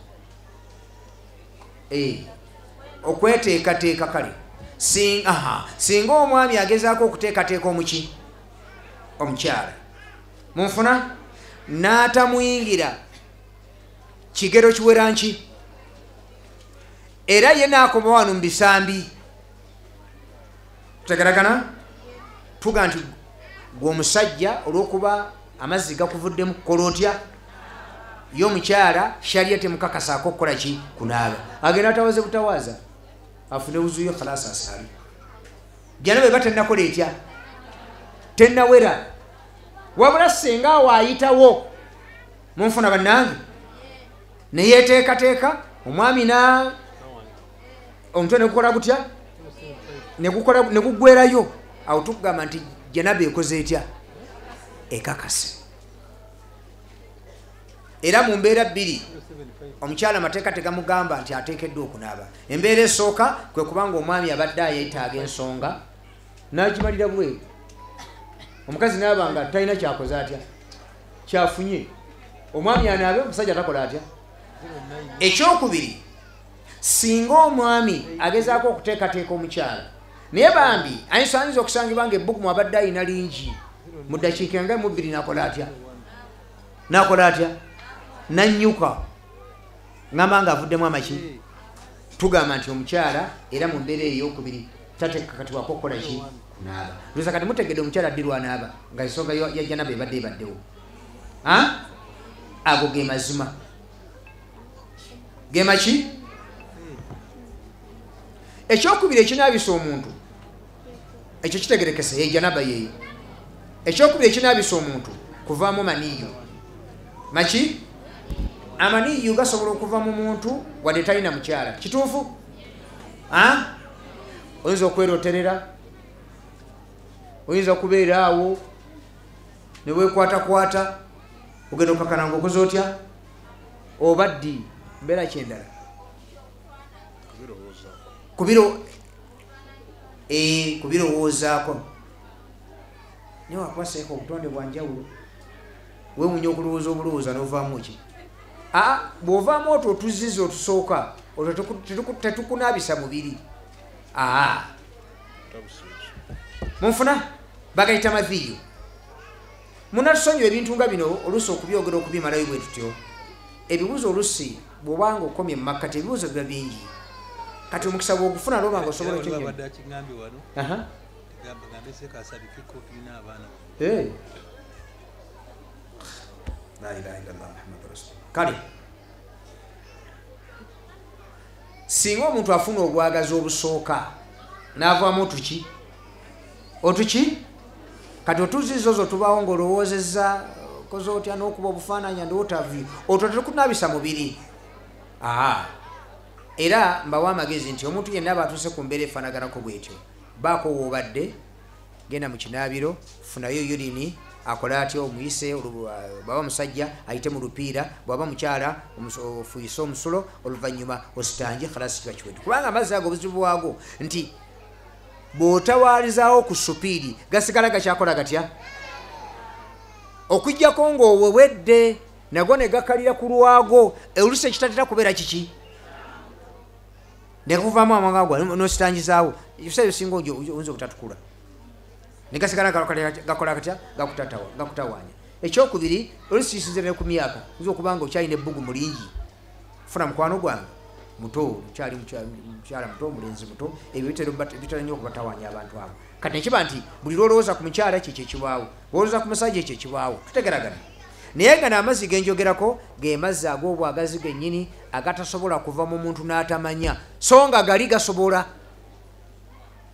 okweteekateeka kale singa omwami agezaako okuteekateeka omuki omukyala munfuna n'atamuyingira kigero kiwera nki era ye n'akoma wano mu bisambi tutegeragana tuga nti gw'omusajja olw'okuba amazzi gakuvuddemu kola otya ye omukyala shariya temukakasaako okukola ki kunaaba agenda atawaze butawaza afune wuzuyo khalasa asaali Janabi eba tennakola etya tennawera wabula singa waayitawo munfuna bannange neyeteekateeka omwami omutwe negukola gutya negugwerayo awo tukugamba nti Janabi ekoze etya ekakase. Era mu mbeera bbiri omukyala amateeka tegamugamba nti ateekeddwa okunaaba. Embeera esooka kwe kubanga omwami abadde ayeetaaga ensonga n'agimalira bweru omukazi naaba nga talina kyakoze atya kyafunye omwami anaabe omusajja takola atya. Ekyokubiri singa omwami agezaako okuteekateeka omukyala naye bambi ayinza okusangibwa nga ebbugumu abadde ayina lingi mu ddakiika nga mu bbiri nakola atya nannyuka ngamba nga avuddemu amaki tugamba nti omukyala era mu mbeera ey'okubiri tateekakatibwako okukola ki kunaaba. Luza kati mutegedde omukyala addirwa anaaba nga ensonga ya Janabi ebaddewo ago ge mazima ge maki. Ekyokubiri ekinaabisa omuntu ekyo kitegerekese ye Janaba yeeyo. Ekyokubiri ekinaabisa omuntu kuvaamu maniyo maki amaniyo gasobola okuva mu muntu wadde talina mukyala kituufu oyinza okweroterera oyinza okubeera awo ne weekwatakwata ogenda okakana nga okoze otya oba ddi mbeera kyendala kubirowoozaako naye wakwaseeko obutonde bwa njawulo weewunya okulowooza obulowooza n'ovaamu ki bw'ovaamu otwo otuziza otusooka otwo tetukunaabisa mubiri munfuna bagayita maviyo munatusonyiwa ebintu nga bino oluusi okubyogera okubimalayo bwe tutyo ebibuuzo oluusi bw'obanga okomye mu makkati ebibuuzo biba bingi kati omukisa bw'ogufuna lwoba nga osobola kale singa omuntu afuna obwagazi obusooka n'avaamu otuki kati otuzizo zo tubaawo ng'olowoozezza koze otya n'okuba obufaananya ndootavi otwo tetukunaabisa mubiri era mbawa amagezi nti omuntu yenna aba atuuse ku mbeera efaanaganako bwetyo baako woobadde genda mu kinaabiro funayo yurini akole atya omuyise bwaba musajja ayite mu lupiira bwaba mukyala ofuyise omusulo oluvannyuma ositanje khalasi kiba kiwedde kubanga amazzi ago obuzibu bwago nti bw'otawaalizaawo ku supiiri gasigala gakyakola gatya okujjako ng'owewedde nago ne gakalira ku lwago oluusi ekitatera kubeera kiki nekuvaamu amangagwa nositangizaawo ebiseera bisinga oyinza okutatukula negasigala gakola katya gakutawaanya. Ekyokubiri olisiisinze ne ku myaka oyinza okubanga okyalina ebbugu mulingi funa mukwano gwange muto kyali mukyala muto omulenzi muto ebyo bitera nnyo okubatawaanya abantu abo. Kati nekiba nti buli lwolowooza ku mukyala ekyo ekibaawo olowooza ku musajja ekyo ekibaawo tutegeragana. Naye gano amazzi genjogerako ge mazzi ag'obwagazi gennyini agatasobola kuva mu muntu n'atamanya so nga gali gasobola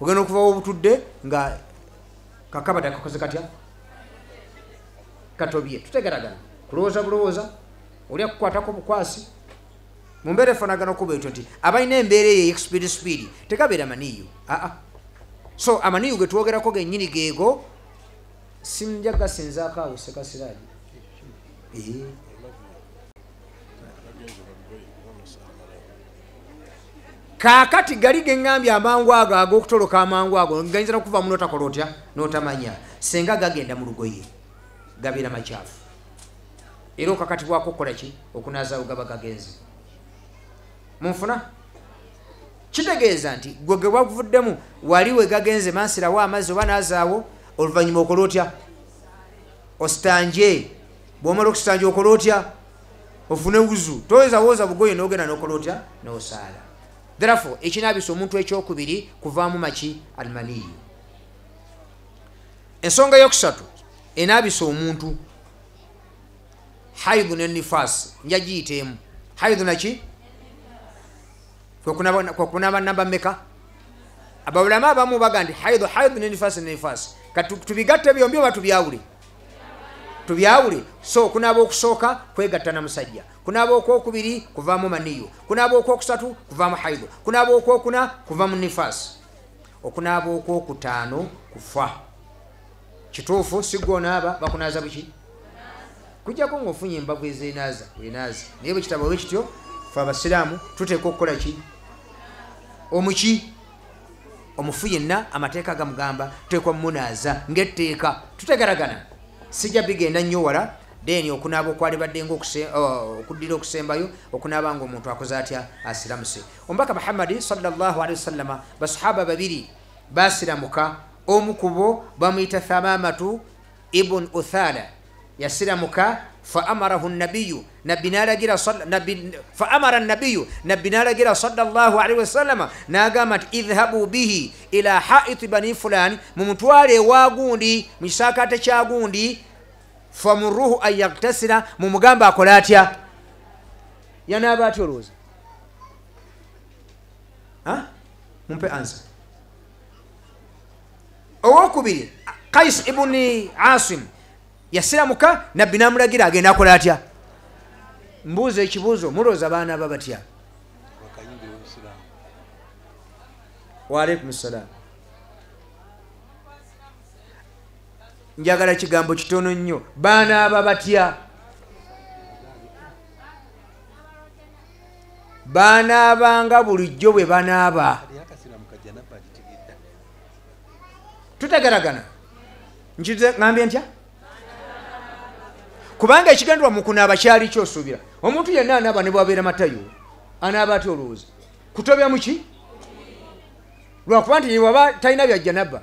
ogenda okuvawo obutudde nga kakabata kakoze katya katobye. Tutegeragana kulowooza bulowooza olya kukwatako bukwasi mu mbeera efaanagana okuba etyo nti abalina embeera eyo speed tekabeera maniyo so amaniyo ge twogerako gennyini geego simja gasinzaako awo sekasiraaji kaakati gali geŋŋambye amangu ago ag'okutoloka amangu ago gayinza nokuva mu notakola otya n'otamanya senga gagenda mu lugoye gabeera makyafu era okakatibwako okukola ki okunaazaawo gaba gagenze munfuna. Kitegeeza nti gwe ge wavuddemu wali we gagenze mansirawo amazzi oba naazaawo oluvannyuma okola otya ositanje. Bw'omala okusitanja okola otya ofune wuzu toyinza wooza bugoye n'ogenda n'okola otya n'osaala. Therefore ekinaabisa omuntu ekyokubiri kuvaamu maki almaniyu. Ensonga yokusatu enaabisa omuntu haidhu ne nifaasi nja giyiteemu haidhu naki kwekunaba namba mmeka ababulamu abamu baga nti haidhu ne nifaasi kati tubigatte byombi oba tubyawule. So kunaaba okusooka kwegatta na musajja, kunaaba okwokubiri kuvaamu maniyo, kunaaba okwokusatu kuvaamu haidhu, kunaaba okwokuna kuvaamu nifaasi, okunaaba okwokutaano kufa. Kituufu si gwonaaba bakunaaza buki kujjako ng'ofunye embavu ezeenaaza naye bwe kitabo bwe kityo fe abasiraamu tuteeka okukola ki omufu yenna amateeka gamugamba tuteekwa mumunaaza ng'etteeka. Tutegeragana sijja bigenda nnyo wala then okunaaba okwalibadde okuddira okusembayo okunaaba ng'omuntu akoze atya asiramuse. Omubaka Muhammadi sallallahu alaihi wasallama basahaba babiri basiramuka. Omu ku bo bamuyita Thamamatu ibn Uthala yasiramuka faamarahu nabiyu nabbi n'alagira sallallahu alaihi wasallama n'agamba nti idhhabu bihi ila haiti bani fulani mumutwale ewagundi mu kisaakaate kyagundi famuruhu an yaktasira mumugamba akola atya yanaaba atya olowooza mumpe ansa. Owokubiri Qais ibn Asim yasiramuka nabbi n'amulagira agenda akola atya. Mbuuza ekibuuzo mulowooza baana aba batya? Wa alaikum salaam. Njagala kigambo kitono nnyo. Baana aba batya? Banaabanga bulijjo bwe banaaba. Tutegeragana nkize ngambye ntya kubanga ekigendwa mu kunaaba kyali kyosuubira. Omuntu yenna anaaba ne bwabeera matayo anaaba atya olowooza kutobya muki lwakuba nti waba talina byajja nabba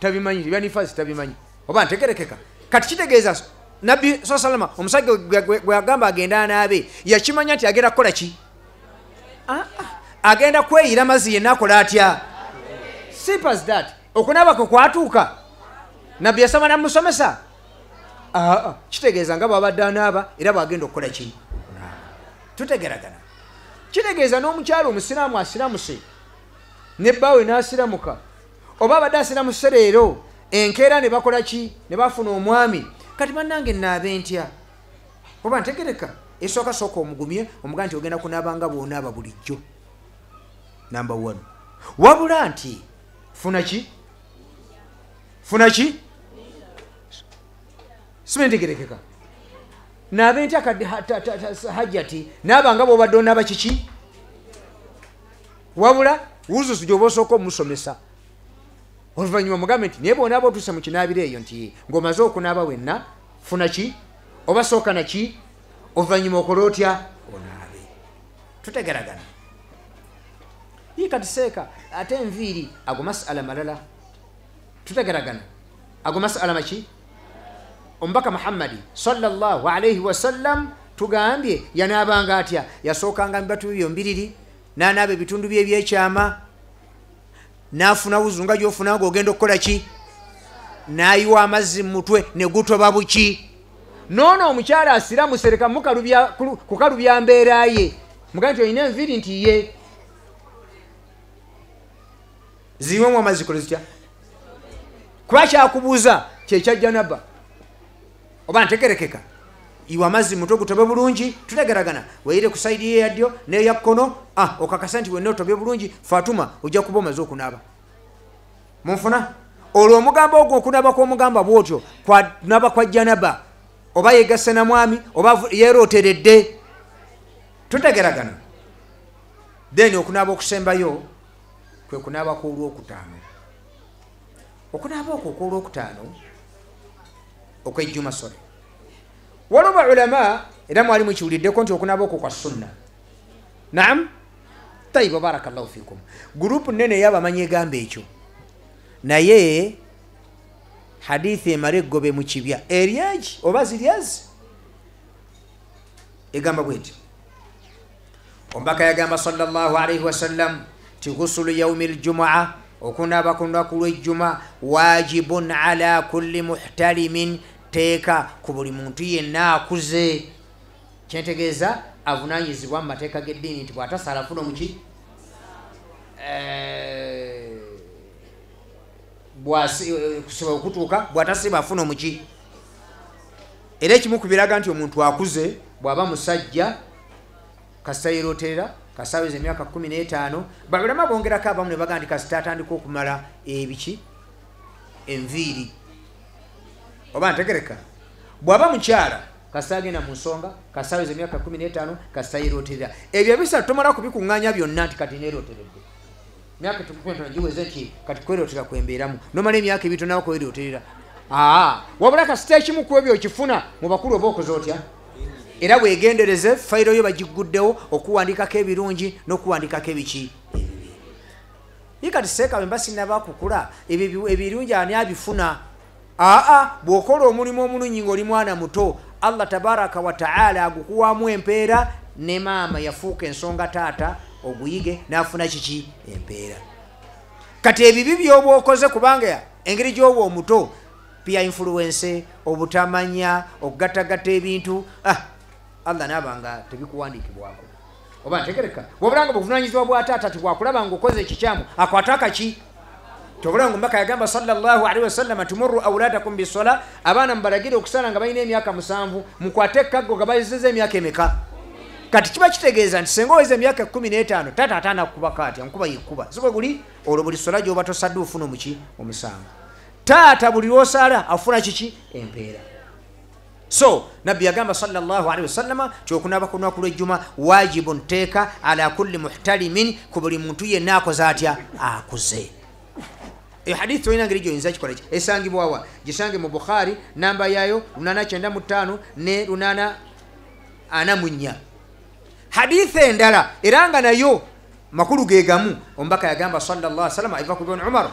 tabimanyi byanifaasi tabimanyi oba ntegerekeka. Kati kitegeeza nabbi salama omusajja gwe agamba agenda anaabe yakimanya nti agenda kukola ki agenda kweyira mazzi yenna akola atya. Simple as that. Okunaaba kwe kwatuuka nabbi yasaba namusomesa kitegeeza nga bwabadde anaaba era bwagenda okukola ki. Tutegeragana kitegeeza n'omukyalo omusiraamu asiramuse ne bbaawe n'asiramuka oba abadde asiramuse leero enkeera ne bakola ki ne bafuna omwami kati bannange naabe ntya oba ntegereka esooka sooka omugumye omugaa nti ogenda kunaabanga bw'onaaba bulijjo number 1 wabula nti funa ki simentegerekeka naabe ntya kadde hajjati naabanga bw'obadde onaaba kiki wabula wuzuzu gy'oba osooka omusomesa oluvannyuma mugambe nti naye bw'onaaba otuuse mu kinaabiro eyo nti ng'omaze okunaaba wenna funa ki oba sooka naki oluvannyuma okola otya onaabe. Tutegeragana kati seeka ate enviiri ago masala malala tutegeragana ago masala maki omubaka Muhammadi sallallahu alayhi wasallam tugambye yanaabanga atya yasookanga mibatu byo mbiriri n'anaaba ebitundu bye ebyekyama n'afuna wuzu nga gy'ofuna ng'ogenda okukola ki n'ayiwa amazzi mu mutwe ne gutoba buki noono omukyala asira musereka kukalubya mbeera ye mugambe nti olina enviiri nti ye ziwemu amazzi kola zitya kuba kyakubuuza kyekyajja nabba oba ntegerekeka iwa amazzi mutwe gutobe bulungi tutegeragana weeyire ku sayidi ye yaddyo n'eya kkono okakasa nti wenna otobye bulungi Fatuma ojja kuba omaze okunaaba munfuna olwo omugamba ogwo okunaaba kw'omugamba bw'otyo kwanaba kwa janaba oba yegasse na mwami oba yeerooteredde tutegeragana then okunaaba okusembayo kwe kunaaba kw'olwokutaano okunaaba okwo okw'olwokutaano okw'ejjuma sole waliwo ulama era mwali mukiwuliddeko nti okunaaba okwo kwa sunna naam tayiba barakallahu fikum gurupu nene ey'abamanyi egamba ekyo naye hadithi emala eggobe mu kibya eryeki oba ziryazi egamba bweti omubaka yagamba sallallahu alayhi wasallam ti ghusulu yaumi ljumua okunaaba ku lunaku lw'ejjuma wajibun ala kulli muhtalimin teeka ku buli muntu yenna akuze kyentegeeza avunaanyizibwa mu mateeka g'eddiini nti bw'atasala afuna muki kusiba okutuuka bw'atasiba afuna muki era ekimu ku biraga nti omuntu akuze bw'aba musajja kasita yeeroterera kasaweza emyaka 15 baulama bongerako abamu ne baga nti kasita atandika okumala ebiki enviiri oba ntegereka bw'aba mukyala kasita agenda mu nsonga kasaweza emyaka 15 kasita yeeroterera ebyo bisatu tomala kubikuŋŋaanya byonna nti kati neeroteredde myaka 15 giweze nti kati kwerotera kwembeeramu nomala emyaka ebiri tonawo kweroterera wabula kasita ekimu ku ebyo okifuna mu bakulu oba okoze otya era weegendereze fayiro yo bagiguddewo okuwandikako ebirungi n'okuwandikako ebiki kati seeka bwe mba sinnaba kukula ebirungi ani abifuna bw'okola omulimu omulungi ng'oli mwana muto Allah tabaraka wa ta'ala agukuwamu empeera ne maama yafuuka ensonga taata oguyige n'afuna kiki empeera kati ebibi by'oba okoze kubanga engeri gy'oba omuto peer influence obutamanya okugattagatta ebintu Allah nabanga tebikuwandiikibwako oba ntegereka wabulanga buvunaanyizibwa bwa taata tibwakulaba ng'okoze ekikyamu akwataka ki tobulanga omubaka yagamba sallallahu alaihi wasallam tumurru awladakum bisola abaana mubalagire okusala nga balina emyaka 7 mukwate ekaggo nga bayizizza emyaka emeka kati kiba kitegeeza nti senga oweza emyaka 15 taata ataana kukubako atya nkuba yekkuba sibwe guli olwo buli sola gy'oba tosadde ofuna omuki omusango taata buli lwosala afuna kiki empeera so nabbi yagamba sallallahu alaihi wasallam kyokunaaba ku lunaku lw'ejjuma wajibun teeka ala kulli muhtalimin ku buli muntu yenna akoze atya akuze hadithi tolina ngeri gyoyinza kikola ki esangibwawa gisange mu Bukhari namba yayo 895 ne 844 hadithi endala era nga nayo makulu gegamu omubaka yagamba sallallahu alaihi wasallam aiva ku ibn Umar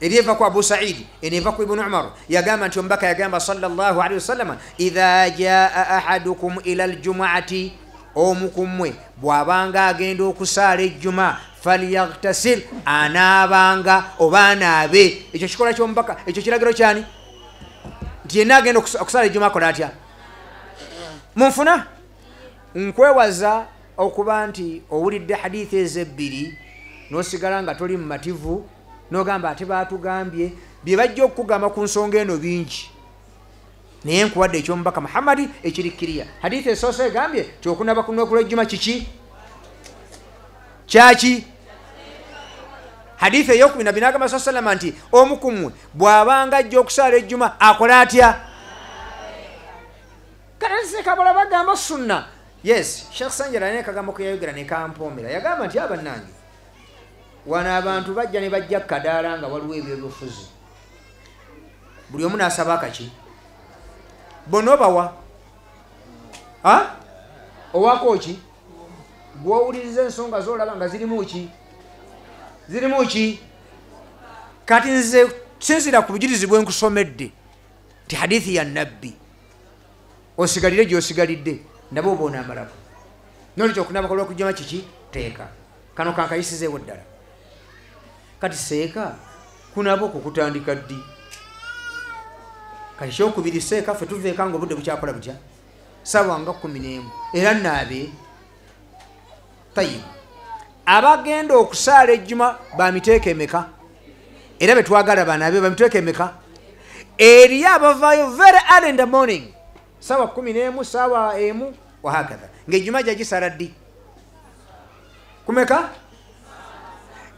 eriva ku Abu Sa'id eriva ku ibn Umar yagamba nti omubaka yagamba sallallahu alaihi wasallam idha jaa ahadukum ila aljum'ati omukumwe bwabanga agenda okusaala ejjuma falyaghtasil anaabanga oba anaabe ekyo kikola ky'omubaka ekyo kiragiro kyani nti yenna agenda okusaala ejjuma akola atya munfuna nkwewaza okuba nti owulidde hadithi ezebbiri n'osigala nga toli mumativu n'ogamba ate baatugambye bye bajja okukugamba ku nsonga eno bingi naye nkuwadde ekyomubaka Muhammadi ekirikkiriya hadithi esoose egambye ti okunaaba ku lunaku lw'ejjuma kiki kyaki hadithi ey'okubina n'agamba sallallahu nti omu ku mmwe bw'abanga ajja okusaala ejjuma akola atya kanasekabula bagamba sunna yes Sheikh Sanjara naye kagambo ke yayogera ne kampoomera yagamba nti abannange wano abantu bajja ne bajja kadaala nga waliwo ebyobufuzi buli omu n'asaba akaki bonna obawa owako ki gw'owuliriza ensonga z'olaba nga zirimu ki kati nze sinzira ku bujulizi bwe nkusomedde ti hadithi ya nabbi osigalire gy'osigalidde nabo oba onaamalako nolekyo okunaba kalwa kujjama kiki teeka kano kankayisizeewo ddala kati seeka kunaba okukutandika ddi kati kyokubiri seeka ffe tuveeka nga obudde bukyakola butya sawa nga 11 era naabe tayibu abagenda okusaala ejjuma bamiteeka emeka era betwagala banaabe bamiteeka emeka eriyo abavaayo very early in the morning sawa 11 sawa 1 wahakatha ng'ejjuma gyagisala ddi kumeka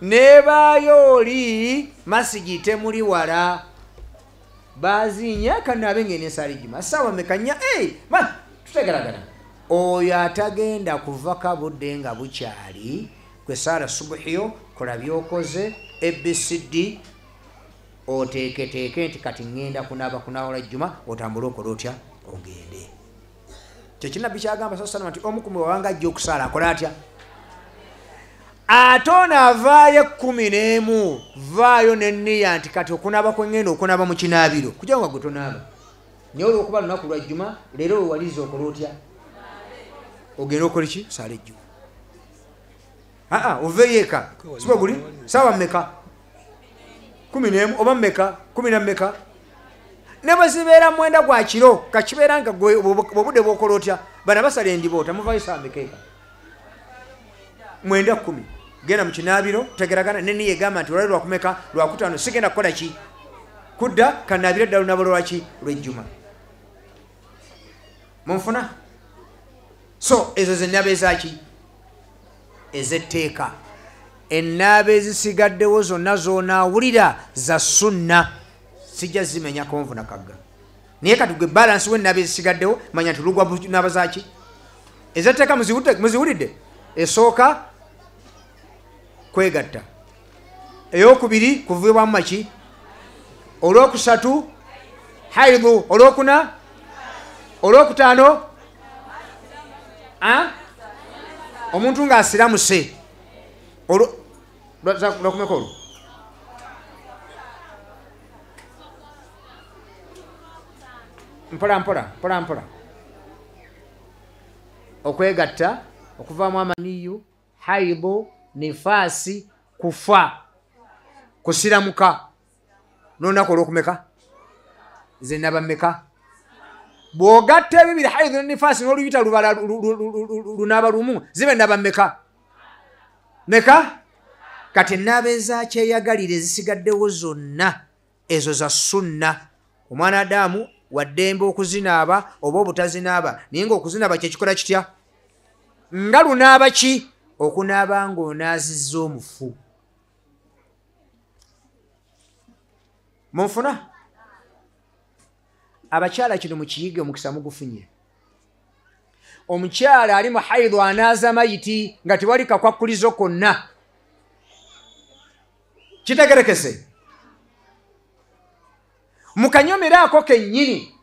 nebaayo oli masigi temuli wala bazinya kanaabe ng'enesaala ejjuma sawa mekanya tutegeragana oyo atagenda kuvaka budde nga bukyali kwe saala subuhiyo kola byokoze ABCD oteeketeeke nti kati ŋŋenda kunaawula ejjuma otambule okola otya ogende kyekinabbi kyagamba sasalama nti omu kumwe wabanga ajja okusaala akola atya ate onaavaayo 11 vaayo nenniya nti kati okunaaba kweŋŋenda okunaaba mu kinaabiro kugira nga gwe tonaaba naye olwokuba lunaku lwa jjuma leero wewaliza okola otya ogenda okola ki saala ejjuma oveeyo eka siba guli saawa mmeka 11 oba mmeka 10 mmeka ne bwe zibeera mwenda gwa kiro kakibeera nga obudde bwokola otya bana basala endiboota muvaayo saawa mmeka eka mwenda 10 genda mu kinaabiro tegeragana neniye egamba nti olwali lwakumeka lwakutaano sigenda kukola ki kudda kanaabiro ddala lunaaba lwaki lwejjuma munfuna so ezo zennaaba ezaki ezetteeka ennaaba ezisigaddewo zonna zonaawulira za sunna sijja zimenya konvuna kagga naye kati gwe balansi w'ennaaba ezisigaddewo manya nti lugwa naaba zaki ezetteeka muziwulidde esooka kwegatta eyokubiri kuvibwamu maki olwokusatu haidhu olwokuna olwokutaano omuntu ng'asiramuse lwakumeka olwo mpola okwegatta okuvaamu amaniyu haidhu nifaasi kufa kusiramuka n'olunaku olwokumeka zenaba mmeka bw'ogatta ebibiri haidhu ne nifaasi n'oluyita lubala lunaaba lumu zibe naba mmeka kati ennaaba ezakyeyagalire ezisigaddewo zonna ezo za sunna omwana adamu waddembe okuzinaaba oba obutazinaaba naye ng'okuzinaaba kyekikola kitya nga lunaaba ki okunaaba ng'onaazizza omufu munfuna abakyala kino mukiyige omukisa mugufunye omukyala ali mu haidhu anaaza mayiti nga tewali kakwakkulizo konna kitegerekese mukanyomeraako kennyini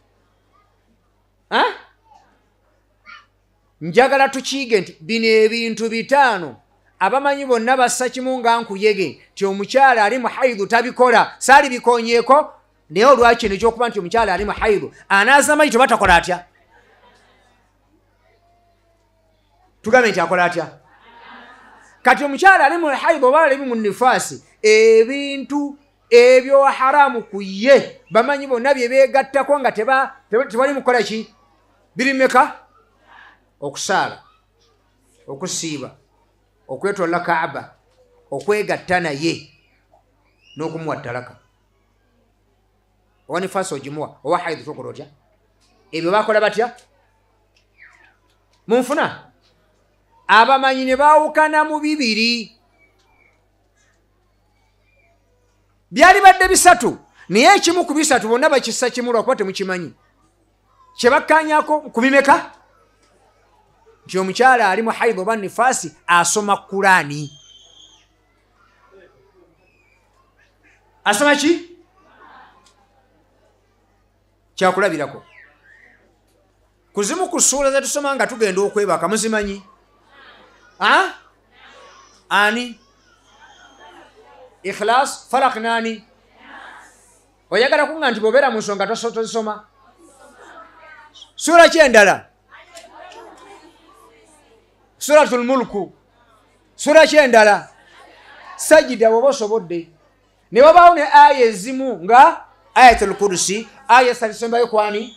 njagala tukiyige nti bino ebintu 5 abamanyi bonna bassa kimu nga nkuyege ti omukyala ali mu haidhu tabikola saali bikonyeeko naye olwakino ekyokuba nti omukyala ali mu haidhu anaaza mayiti oba takola atya tugambe nti akola atya kati omukyala ali mu haidhu oba ali mu nifaasi ebintu ebyo haramu ku ye bamanyi bonna bye beegattako nga tebali mukola ki birimeka okusaala okusiiba okwetoola kaaba okwegatta naye n'okumuwa ttalaka owa nifaasi ogimuwa owa haidhu tokola otya ebyo bakola batya munfuna abamanyi ne baawukana mu 2 byali badde 3 naye ekimu ku 3 bonna bakissa kimu lwakuba temukimanyi kyebakkaanyako kubimeka nti omukyala ali mu haidhu oba nifaasi asoma Kulaani asoma ki kyakulabirako kuzimu ku ssuula zetusoma nga tugenda okwebaka muzimanyi ani ikhlas falak nani oyagala kunga nti bobera mu nsonga tosoma sura kyendala suratul mulku sura kyendala sajida bwoba osobodde ne wabaawo ne aya ezimu nga ayatul kursi aya salisembayo kwani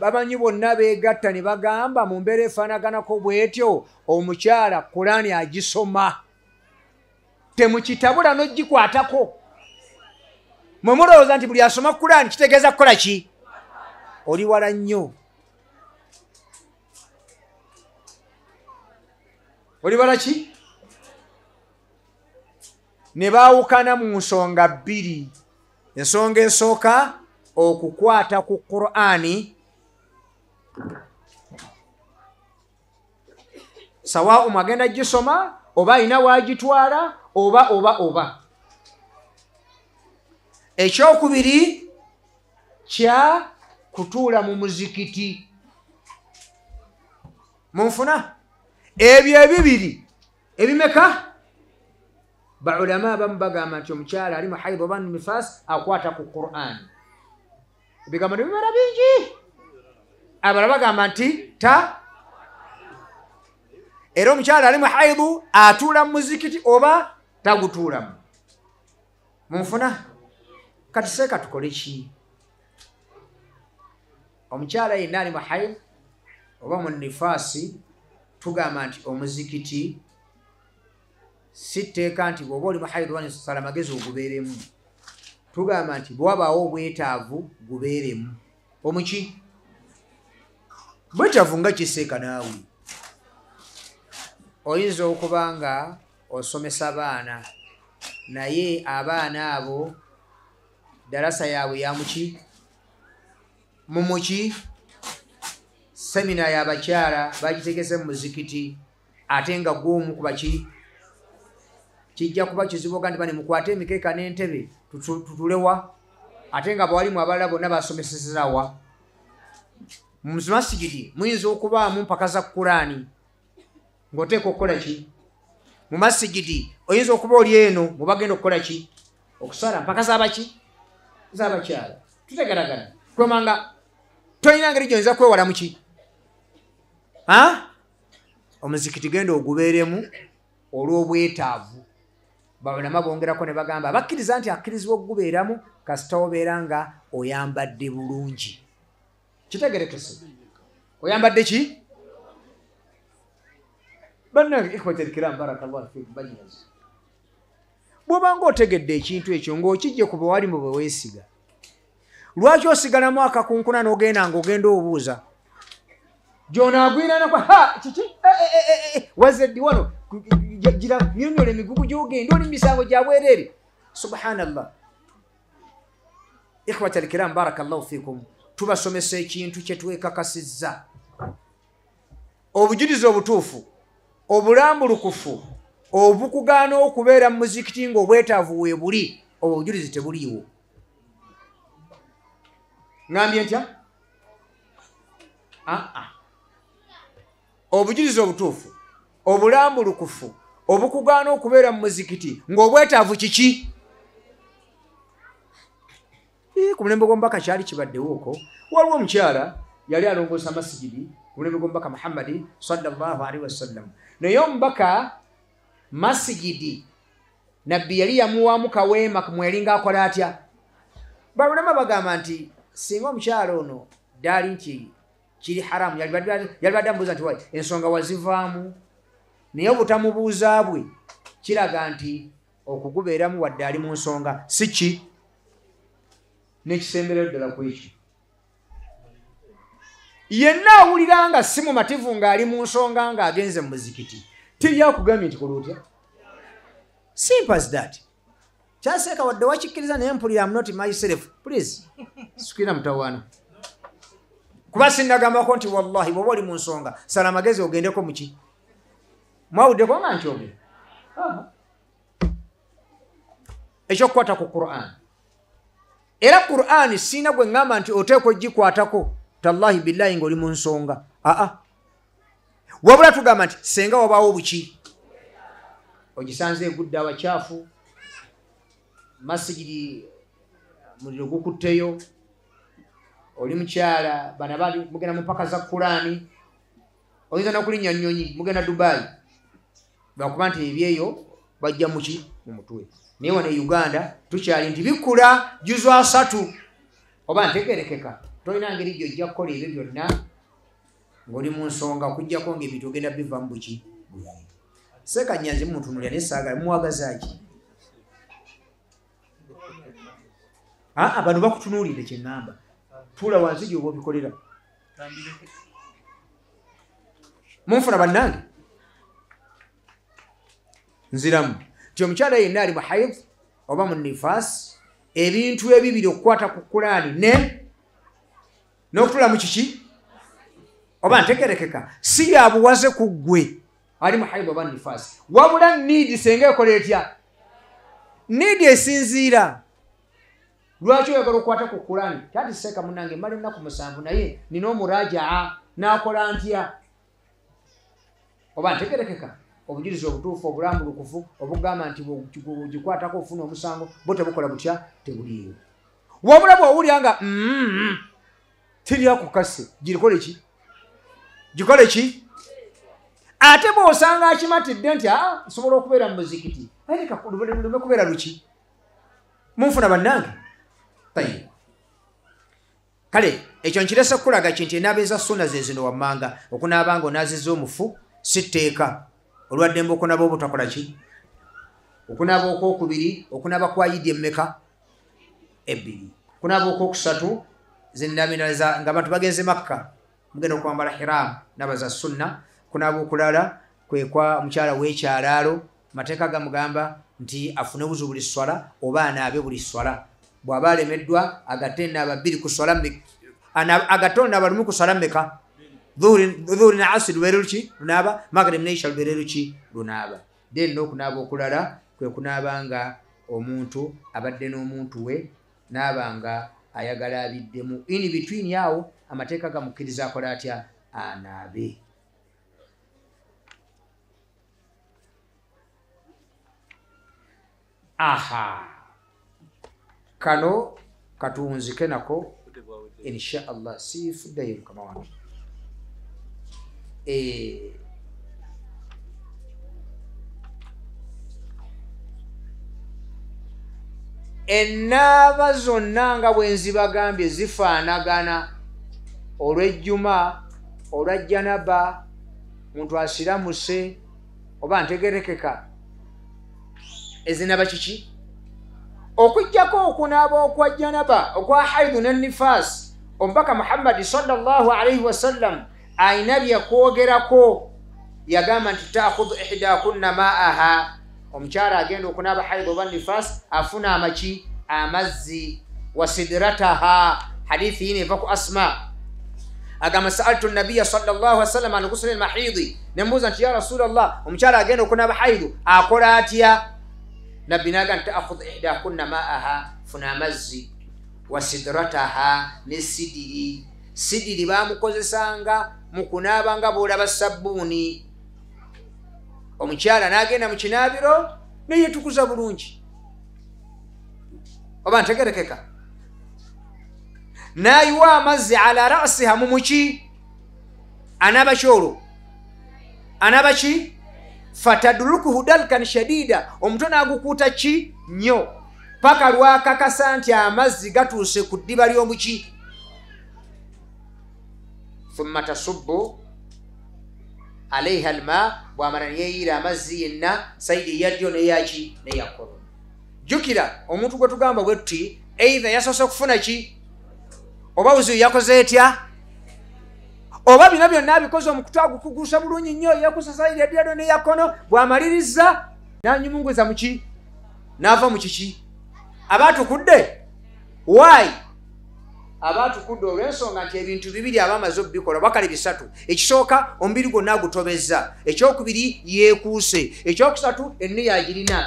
bamanyi bonna beegatta ne bagamba mu mbeera efaanaganako bwetyo omukyala Kurani agisoma temukitabula n'ogikwatako mwe mulowooza nti buli asoma Kurani kitegeeza kukola ki oli wala nnyo oli wala ki ne baawukana mu nsonga bbiri ensonga esooka okukwata ku Kurani sawa umagenda gisoma oba alina wagitwala oba ekyokubiri kya kutuula mu muzikiti munfuna ebyo ebibiri ebimeka baulama abamu bagamba nti omukyala ali mu haidh oba nifas akwata ku Qur'an ebigambo nebimera bingi abalala bagamba nti era omukyala ali mu haidhu atuula mu muzikiti oba tagutuulamu munfuna kati seeka tukole ki omukyala yenna ali mu haidhu oba mu nifasi tugamba nti omuzikiti si tteeka nti bw'oba oli mu haidhu oba sala magezi ogubeeremu tugamba nti bwabaawo obwetaavu gubeeremu omuki bwetaavu nga kiseeka naawe oyinza okuba nga osomesa baana naye abaana abo darasa yaabwe yamuki mumuki semina y'abakyala bagitegese mu muzikiti ate nga gw'omu kuba ki kijja kuba kizibu kandi bani mukwate emikeeka n'entebe tutulewa ate nga bwalimu abalala bonna basomesezawa mu masigidi muyinza okubaamu mpaka za Kurani ng'oteeka okukola ki mu masigidi oyinza okuba oli eno mubagenda okukola ki okusala mpaka zabaki z'abakyala tutegeragana kulomanga tolina ngeri gyonyiza kwewala muki omuzikiti genda ogubeeremu olw'obwetaavu balama bongerako ne bagamba bakkiriza nti akkirizibwa okugubeeramu kasita obeera nga oyambadde bulungi kitegerekese oyambadde ki bannange ikhwatal kiram barakallahu fiikum banyazi bw'obanga otegedde ekintu ekyo ng'okijje ku bawalimu bwe weesiga lwaki osigalamu akakunkuna n'ogenda ng'ogenda obuuza gy'onaagwiranako kiki wazeddi wano gira nyonyola emigugu gy'ogenda oli misango gya bwereere subhanallah ikhwatal kiram barakallahu fiikum tubasomesa ekintu kye twekakasizza obujulizi obutuufu obulambulukufu obukugaana okubeera mu muzikiti ng'obwetaavu weebuli obujulizi tebuliiwo ngambye ntya obujulizi obutuufu obulambulukufu obukugaana okubeera mu muzikiti ng'obwetaavu kiki ku mulembe gw'omubaka kyali kibaddewooko waliwo omukyala yali alongoosa masigidi ku mulembe gw'omubaka Muhammadi sallallahu alaihi wasallam naye omubaka masigidi nabbi yali yamuwaamu kaweema mwelinga akola atya balulama bagamba nti singa omukyala ono daali nti kiri haramu yali badde amubuuza nti wayi ensonga wazivaamu naye obutamubuuza bwe kiraga nti okugubeeramu wadde ali mu nsonga si ki n'ekisemberero ddala ku ekyo yenna awulira nga si mumativu ng'ali mu nsonga ng'agenze mu muzikiti tiryakugambye nti kola otya simple as that kyaseeka wadde wakikkiriza naye mpulira am not myself please sukira mutawaana kuba sinnagambako nti wallahi bw'oba oli mu nsonga sala amagezi ogendeko muki mwawuddeko nga nkyogera ekyokukwata ku Qur'an era Qur'an siina gwe ŋŋamba nti oteekwa ogikwatako tallahi billahi ng'oli mu nsonga wabula tugamba nti senga wabaawo buki ogisanze egudde abakyafu masigiri muliro gukutteyo oli mukyala bana bali mugenda mu mpaka za Kurani oyinza n'okulinnya nnyonyi mugenda Dubai bakuba nti ebyeyo bajja muki mu mutwe naye wano e Uganda tukyali nti bikula juzu 3 oba ntegerekeka tolina ngeri gyojja kukola ebyo byonna ng'oli mu nsonga okuggyako ng'ebintu ogenda bivamu buki sekanyanze mutunulya naye saagala muwagazaaki bano bakutunuulidde kye ŋŋamba tuula wansi gy'oba obikolera munfuna bannange nziramu nti omukyala yenna ali mu haid oba mu nifaasi ebintu ebibiri okukwata ku Kurani n'okutula mu kiki oba ntegerekeka si yabuwaze ku ggwe ali mu haid oba nifaasi wabula niidi senga ekola etya niidi esinziira lwaki oyagala okukwata ku Kurani tati seeka munange mali ennaku 7 naye nina omurajaa n'akola ntya oba ntegerekeka obujulizi obutuufu obulambulukufu obugamba nti gikwatako ofuna omusango bo tebukola butya tebuliyo wabula bw'owulira nga tiryakukase gikole ki ate bw'osanga akimatidde nti nsobola okubeera mu muzikiti ayeka lume kubeera luki munfuna bannange kale ekyo nkirese kulaga kinti enaabeeza sunna ze zino wammanga okunaabanga onaaziza omufu si tteeka olwaddembe okunaaba obutakola ki okunaaba okwokubiri okunaaba kwa yidi emmeka 2 okunaaba okwokusatu zinnaabinaliza nga abantu bagenze Makka mugenda okwambala hiramu nabaza sunna kunaaba okulala kwekwa mukyala w'ekyalaalo mateeka gamugamba nti afune buzu buli swala oba anaabe buli swala bw'aba alemeddwa agatte naaba 2 ku swala agatte naaba 1 ku swala mmeka dhuhuri na asiri lubeere luki lunaaba magrib neisha lubeere luki lunaaba then n'okunaaba okulala kwe kunaaba nga omuntu abadde n'omuntu we naaba nga ayagala abiddemu in between yawo amateeka gamukkiriza akola atya anaabe kano katunzike nako insha Allah sifuddeyo mukama wange ennaaba zonna nga bwe nzibagambye zifaanagana olw'ejjuma olwa janaba muntu asiramuse oba ntegerekeka ezinaba kiki okujjako okunaaba okwa janaba okwa haidu n'ennifaasi omubaka Muhammadi sallallahu alaihi wasallam ayina byakwogerako yagamba nti taakhudhu ihdakunna ma'aha omukyala agenda okunaaba haidu oba nifaasi afuna amaki amazzi wa sidrataha hadithi yini eva ku Asma agamba sa'altu nabiya sallallahu alaihi wasallam an ghusl al-mahidi nembuuza nti ya rasulallah omukyala agenda okunaaba haidu akola atya nabbi naga nti taakhudhu ihdakunna ma'aha funa amazzi wa sidrataha ne sidiri bamukozesanga mu kunaaba nga bw'olaba sabbuuni omukyala n'agenda mu kinaabiro neyetukuza bulungi oba ntegerekeka n'ayiwa amazzi ala rasiha mu muki anaaba kyolo anaaba ki fatadulukuhu dalkan shadida omutwe n'agukuuta ki nnyo paka lwakakasa nti amazzi gatuuse ku ddiba ly'omuki thumma tasubbu alaiha alma bwamala neyeeyira amazzi yenna sayidi eyaddyo neyaki neyakono jjukira omuntu gwe tugamba bwe tuti eitha yasoose okufuna ki oba wuzi yakoze etya oba bino byonna abikoze omukutu agukugusa bulungi nnyo yakusa sayidi eyaddyo neyakono bwamaliriza nanyumunguza muki n'ava mu kiki abaatukudde why abaatukudde olw'ensonga nti ebintu bibiri abamaze obikola bakali 3 ekisooka omubiri gwonna agutobezza ekyokubiri yeekuuse ekyokusatu enniya agirina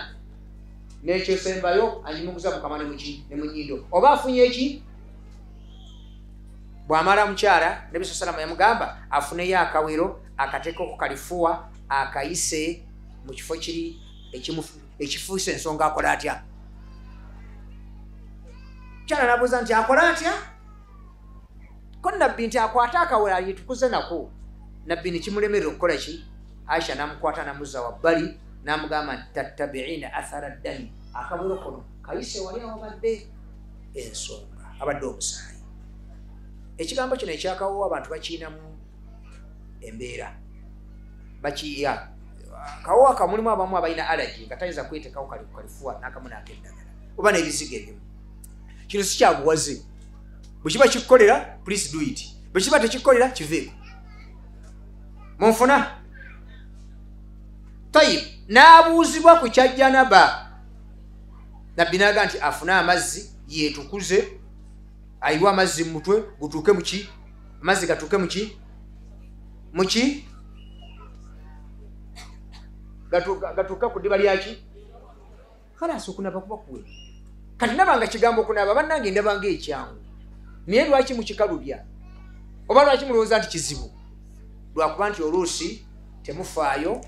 n'ekyesembayo anyimuguza mukama ne muki ne munyindo oba afunye eki bwamala mukyala Nabi sallallahu yamugamba afuneyo akawero akateeka ku kalifuwa akayise mu kifo kiri ekifuuse ensonga akola atya. Mukyala nabuuza nti akola atya? Ko nabbi nti akwata akawero alitukuze nako. Nabbi nekimulemerera okukola ki? Aisha namukwata namuzza wabbali namugamba nti tattabiina athara ddami, akawero kono kayise wali awabadde ensonga, abadde omusaayi. Ekigambo kino ekyakawo abantu bakiinamu embeera, bakiya kawo akamulimu abamu abalina allergy nga tayinza kweteekawo kalifuwa n'akamu n'akeddagala oba n'ebizigo ebimu. Kino si kyabuwaze, bwe kiba kikukolera please do it, bwe kiba tekikukolera kiveeko. Munfuna tayib n'abuuzibwa ku kyajjanaba, nabbi n'agamba nti afune amazzi yeetukuze, ayiwa amazzi mu mutwe gutuuke muki, amazzi gatuuke muki gatuuka ku ddiba lyaki, kalaasi okunaba kuba kuwe. Kati nabanga kigambo okunaba bannange ndabanga ekyangu, naye lwaki mukikalubya oba lwaki mulowooza nti kizibu? Lwakuba nti oluusi temufaayo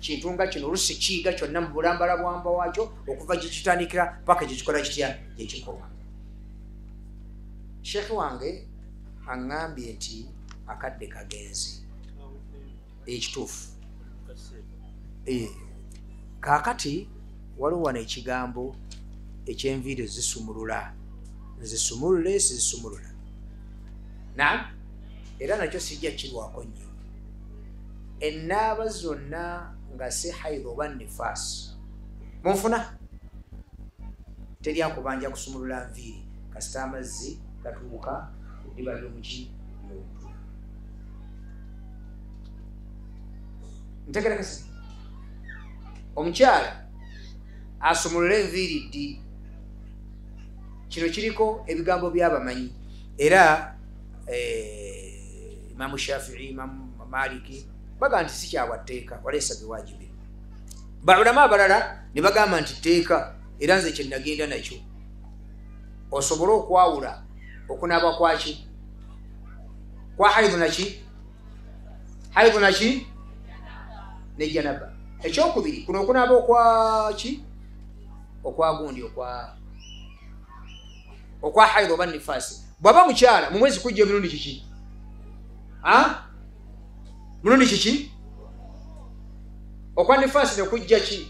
kintu nga kino, oluusi kiyiga kyonna mu bulambala bwamba waakyo okuva gye kitandikira paka gye kikola kitya gye kikoma. Sheekhe wange aŋŋambye nti akadde kagenzi ekituufu. Kaakati waliwo wano ekigambo eky'enviiri zisumulula, nzisumulule sizisumulula. Naam, era nakyo sijja kirwako nnyo. Ennaaba zonna nga si haidha oba nifaasi munfuna teryakubanja kusumulula nviiri kasita amazzi gatuuka ku ddiba ly'omuki ly'omutwe. Ntegerekese omukyala asumulula enviiri ddi, kino kiriko ebigambo by'abamanyi era Imamu Shafi'i, Imamu Maliki baga nti si kyabwa tteeka waleesa biwajibi. Baulama abalala ne bagamba nti tteeka, era nze kye nagenda nakyo osobole okwawula okunaaba kwaki kwa haidhu naki ne janaba. Ekyokubiri kuno okunaaba okwaki okwagundi okwa haidhu oba nifaasi. Bwaba mukyala mu mwezi kujja emirundi kiki? Murundi kiki? Okwa nifaasi ne kujja ki?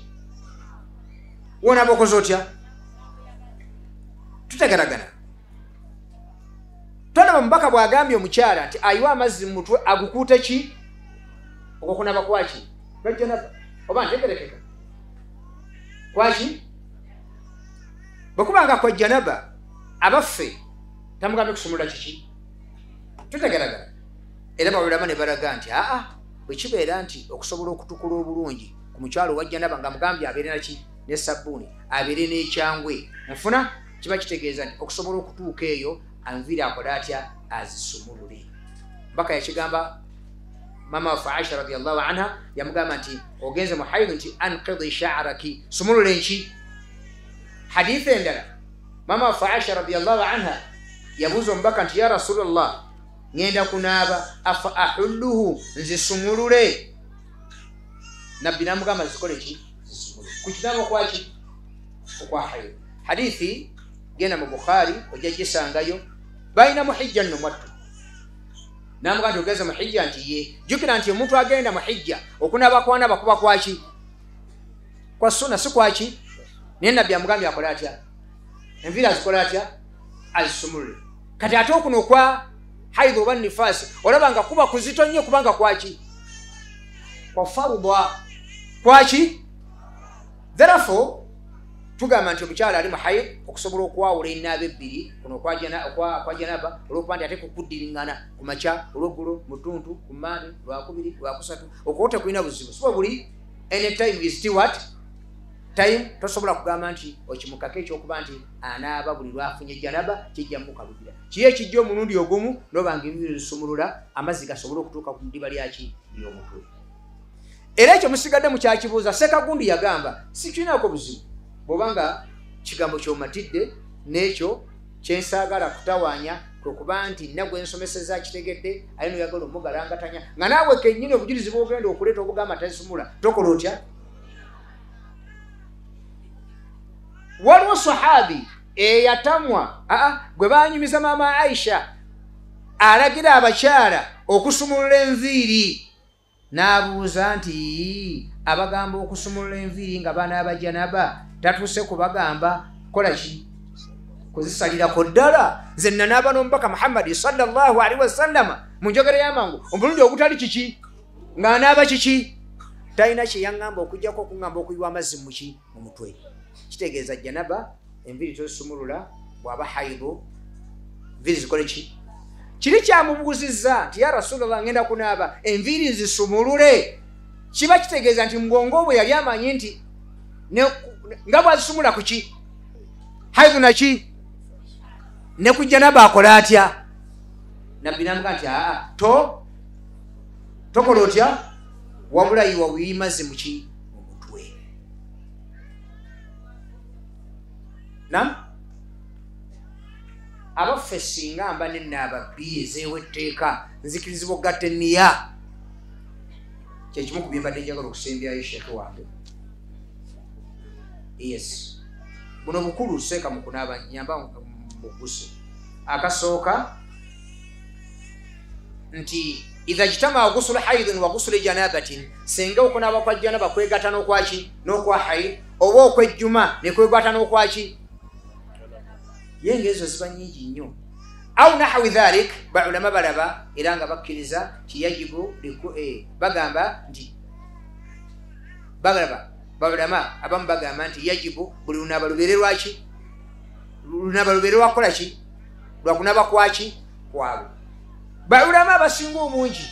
Wonaaba okoze otya? Tutegeragana. Tolaba mubaka bw'agambye omukyala nti ayiwa amazzi mu mutwe agukuute ki? Okwo kunaaba kwaki? Gajjanaba oba ntegerekeka kwaki? Bwe kubanga kwa janaba abaffe tamugambye kusumulula kiki? Tutegeragana. Era bawulama ne balaga nti bwe kibeera nti okusobola okutukula obulungi ku mukyalo wa janaba nga mugambye abeere naki ne sabbuuni abeere n'ekyangwe nfuna, kiba kitegeeza nti okusobola okutuuka eyo anviiri akola atya azisumulule. Mbaka yakigamba mama waffe Aisha radiyallahu anha yamugamba nti ogenze mu haidhu nti anqidhi sha'raki, sumulula enki. Hadithi endala mama waffe Aisha radiyallahu anha yabuuza omubaka nti ya Rasulullah ngenda kunaaba afa ahulluhu nzisumulule? Nabbi namugamba zikole ki? Zisumulule. Ku kinaaba kwaki? Okwa haidhu. Hadithi genda mu Bukhari ojja gisangayo. Balina muhijja nno mwattu namugamba nti ogeze muhijja nti ye jjukira nti omuntu agenda muhijja okunaaba kwanaaba kuba kwaki? Kwa sunna si kwaki? Naye nabbi amugambye akole atya? Enviiri azikola atya? Azisumulule. Kati ate okuno okwa haidhu oba nifaasi olaba nga kuba kuzito nnyo kubanga kwaki? Kwa farudha kwaki? Therefore tugamba nti omukyala ali mu haidhu okusobola okwawula ennaaba ebbiri kuno kwa janaba olwokuba nti ate kukuddiringana ku makya, olweggulo, mutuntu, ku maani, lwakubiri, lwakusatu okuba tekulina buzibu. Siba buli any time is still what time tosobola kugamba nti okimukako ekyokuba nti anaaba buli lwafunye janaba kijja mukalubira. Kiye ekijja omulundi ogumu nobanga enviiri zisumulula amazzi gasobole okutuuka ku ddiba lyaki ly'omutwe. Era ekyo musigadde mukyakibuuza Sekagundi yagamba sikirinako buzibu bw'obanga kigambo ky'omatidde n'ekyo kyensaagala kutawaanya kuba nti nagwe ensomeseza kitegedde ayino yagala omugalangatanya nga naawe kennyini obujulizi bwogenda okuleeta obugamba tazisumula tokola otya. Waliwo sahabi eyatamwa gwe banyumiza maama Aisha alagira abakyala okusumulula enviiri n'abuuza nti abagamba okusumulula enviiri nga baana abajanaba tatuuse kubagamba kola ki kuzisalirako ddala. Nze nanaaba n'omubaka Muhammadi sallallahu alaihi wasallama mu njogera y'amangu omulundi ogutali kiki ng'anaaba kiki talina kye yaŋŋamba okuggyako okuŋŋamba okuyiwa amazzi muki mu mutwe. Kitegeeza janaba enviiri tozisumulula bw'aba haidu enviiri zikole ki. Kiri kyamubuuzizza nti ya Rasulullah ngenda kunaaba enviiri nzisumulule, kiba kitegeeza nti mugongo bwe yali amanyi nti nga bwazisumula ku ki haidu naki ne ku janaba akola atya. Nabbi namuga nti tokola otya wabula yiwa wiyimaze muki mu mutwe. Nam abaffe singa mba nenaaba bbiri ezeewa etteeka nzikirizibwa okugatta enniya kyekimu ku bye mbadde njagala okusembyayo sheekhe wange. Yes, buno bukulu seeka mu kunaaba nyamba muguse. Akasooka nti idha jitama ghuslu haidhin wa ghuslu janabatin, senga okunaaba kwa janaba kwegatta n'okwaki n'okwa haid oba okwejjuma ne kwegatta n'okwaki yengezo ziba nyingi nnyo. Au nahwi dhalik baulama balaba era nga bakkiriza kiyajibu bagamba nti baulama abamu bagamba nti yajibu buli lunaaba lubeere lwaki lunaaba lubeere lwakola ki lwakunaaba kwaki kwabwe. Baulama abasinga omungi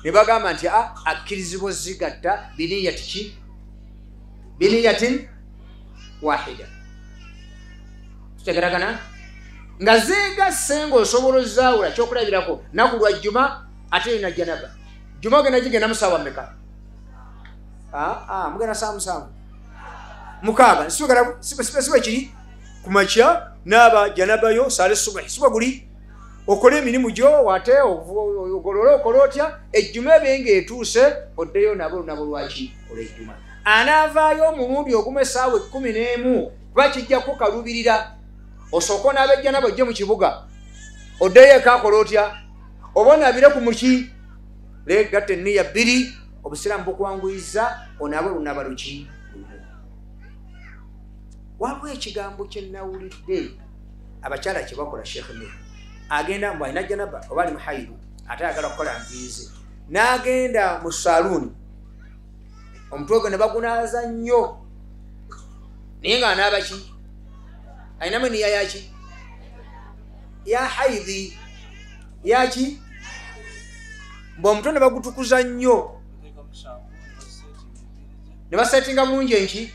ne bagamba nti akkirizibwa zigatta biniyati ki biniyatin wahida. Tutegeragana nga zeegasse ng'osobola ozaawula kyokulabirako naku lwa jjuma ate na janaba. Jjuma ogenda gigenda musaawa mmeka? Mugenda saa musanvu mukaaga sibe kiri ku makya naaba janabayo saale subuhi siba guli okole emirimu gyo wate ogolole okola otya ejjuma ebe ng'etuuse oddeyo nabo lunabo lwaki olwejjuma. Anaavaayo omulundi ogumu essaawa 11 kuba kijjako kalubirira osooka onaaba nabo ojje mu kibuga oddeyo eka akola otya oba onaabire ku muki leegatta enniya bbiri obusiraamu bukwanguyiza onaaba lunaba luki. Waliwo ekigambo kye nawulidde abakyala kye bakola Sheikh Nuh agenda mbu alina janaba oba ali muhaidu ate ayagala kukola nviizi n'agenda mu saluuni omutwe gwe ne bagunaaza nnyo naye ng'anaaba ki ayinamu enniya yaki ya haidhi yaki mbw'omutwe ne bagutukuza nnyo ne basetinga bulungi enki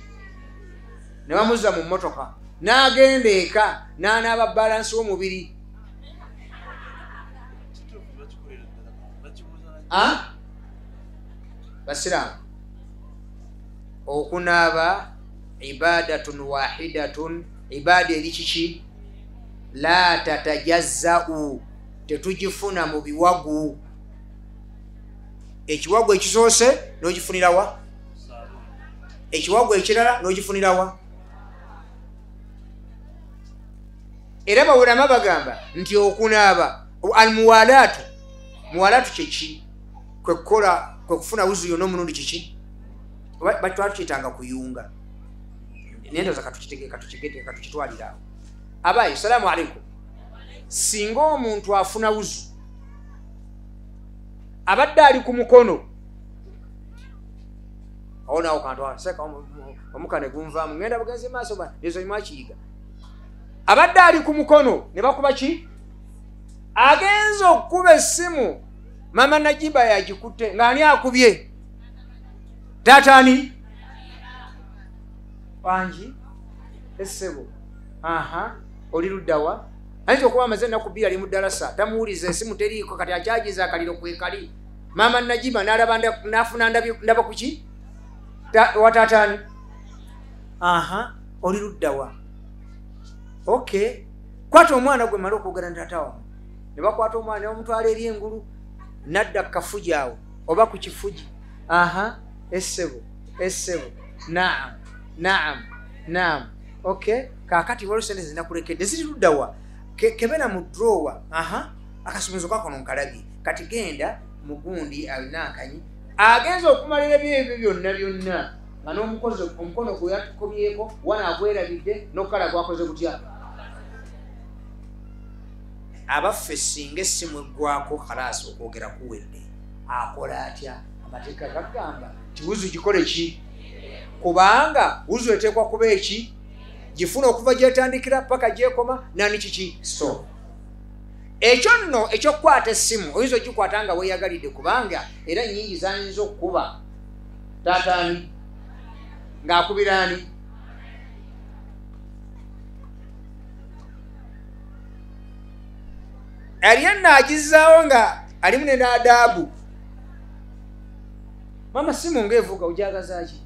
ne bamuzza mu mmotoka n'agenda eka n'anaaba balansi w'omubiri. Basiraamu okunaaba ibadatun wahidatun ibaada eri kiki la tatajazzau tetugifuna mu biwagu. Ekiwagu ekisoose n'ogifunirawa ekiwagu ekirala n'ogifunirawa. Era bawulama bagamba nti okunaaba almuwalaatu muwalaatu kyeki kwekukola kwekufuna wuzu yonna omulundi kiki twakiyitanga kuyunga nendoza katukitwalira awo. Abayi salaamu alaikum. Singa omuntu afuna wuzu abadde ali ku mukono awo naawo kantu seka omukane gunvaamu ngenda bugenze maaso ezo imakiyiga abadde ali ku mukono ne bakuba ki agenza okukuba essimu mama Najiba yagikutte ng'ani akubye taataani wangi essebo oli luddawa ayinza okuba amaze ennaku bbiri ali mu ddalasa tamuwuliza essimu teriiko kati akyagiza akaliro kwekali mama Najiba n'alaba n'afuna ndaba ku ki wa taataani oli luddawa. Okay, kwata omwana gwe mala okwogera ne taata wamu ne bakwata omwana ne bamutwala eri engulu nadda ku kafugi awo oba ku kifugi essebo naam okay kakati waliwo sente zinakulekedde ziri luddawa kebera mu drowa akasumuzo kakono nkalabye kati genda mugundi alina akanyi agenza okumalira ebyo byonna nga n'omukozi omukono gwe yakubyeko wana agwerabidde n'okukala gwakoze gutya abaffe singa essimu eggwako kalaasi okwogera kuwedde akola atya amateeka gagamba ti wuzu gikole ki kubanga wuzu eteekwa kuba eki gifuna okuva gyetandikira paka gyekoma nani kiki so ekyo nno ekyokukwata essimu oyinza ogikwata nga weeyagalidde kubanga era nnyingi zanyinza okukuba taataani ng'akubiraani aliyenna agizaawo nga alimu ne naadaabu mama simu ngaevuga ojagazaaki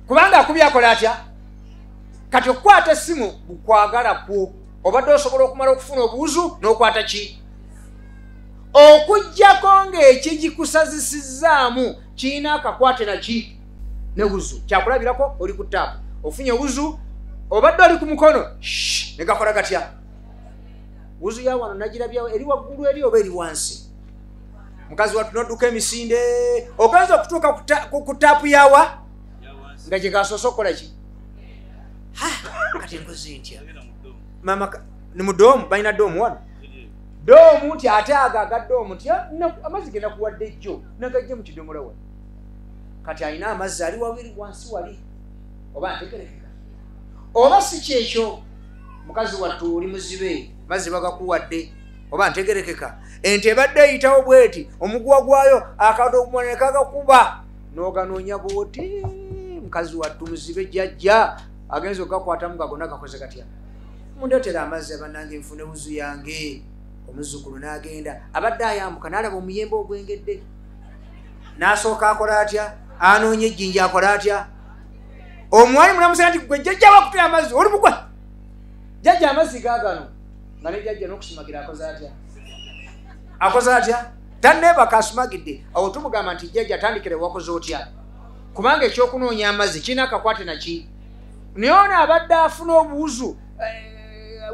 kubanga akubye akola atya kati okukwata essimu bukwagala kwo obadde osobola okumala okufuna obuwuzu n'okwata ki okuggyako ng'ekigikusazisizzaamu kirina akakwate naki ne wuzu kyakulabirako oli ku taapu ofunye wuzu obadde oli ku mukono ne gakola gatya wuzu ya wano nagirabyawo eri waggulu eri oba eri wansi mukazi wattu nodduka emisinde ogenza okutuuka ku taapu yawa nga gye gasoose okukola ki kati nkozi ntya mama ni mu doomu balina doomu wano doomu nti ate aga doomu nti amazzi ge nakuwadde jjo nagajje mu kidomola wano kati alina amazzi ali wabiri wansi wali oba ntegerekeka oba si kyekyo mukazi wattu oli muzibe mazzi bagakuwadde oba ntegerekeka ente ebadde eyitawo bweti omuguwa gwayo akadoomona ne kagakuba n'oganoonya bwoti mukazi wattu muzibe jjajja agenza okugakwatamu gagonna gakoze gatya mundeetera amazzi abannange nfune wuzu yange omuzzukulu n'agenda abadde ayambuka n'alaba omuyembe ogwengedde n'asooka akola atya anoonya ejjinja akola atya omuwali mulamusana nti gwe jjajja wakutera amazzi oli mugwe jjajja amazzi gaagano nga ne jjajja n'okusumagira akoze atya tanneebaka asumagidde awo tumugamba nti jjajja tandikire wakoze otya kubanga ekyokunoonya amazzi kirina akakwate naki naye ono abadde afuna obuwuzu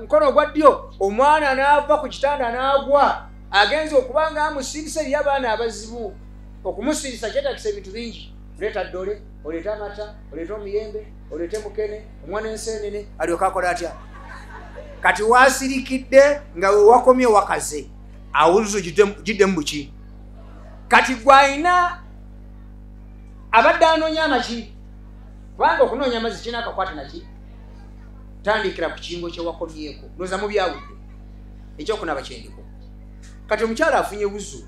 mukono ogwa ddyo omwana n'ava ku kitanda n'agwa agenza okubanga amusirisa eri abaana abazibu okumusirisa kyetagisa ebintu bingi oleeta ddole oleeta amata oleeta omuyembe oleete mukene omwana enseenene alyoka akola atya kati wasirikidde nga we wakomye wakaze awuzu giddemu buki kati gwalina abadde anoonya amaki kubanga okunoonya amazzi kirina akakwate naki tandikira ku kingo kyewakomyeko noza mu byawudde ekyokunaba kyendiko kati omukyala afunye wuzu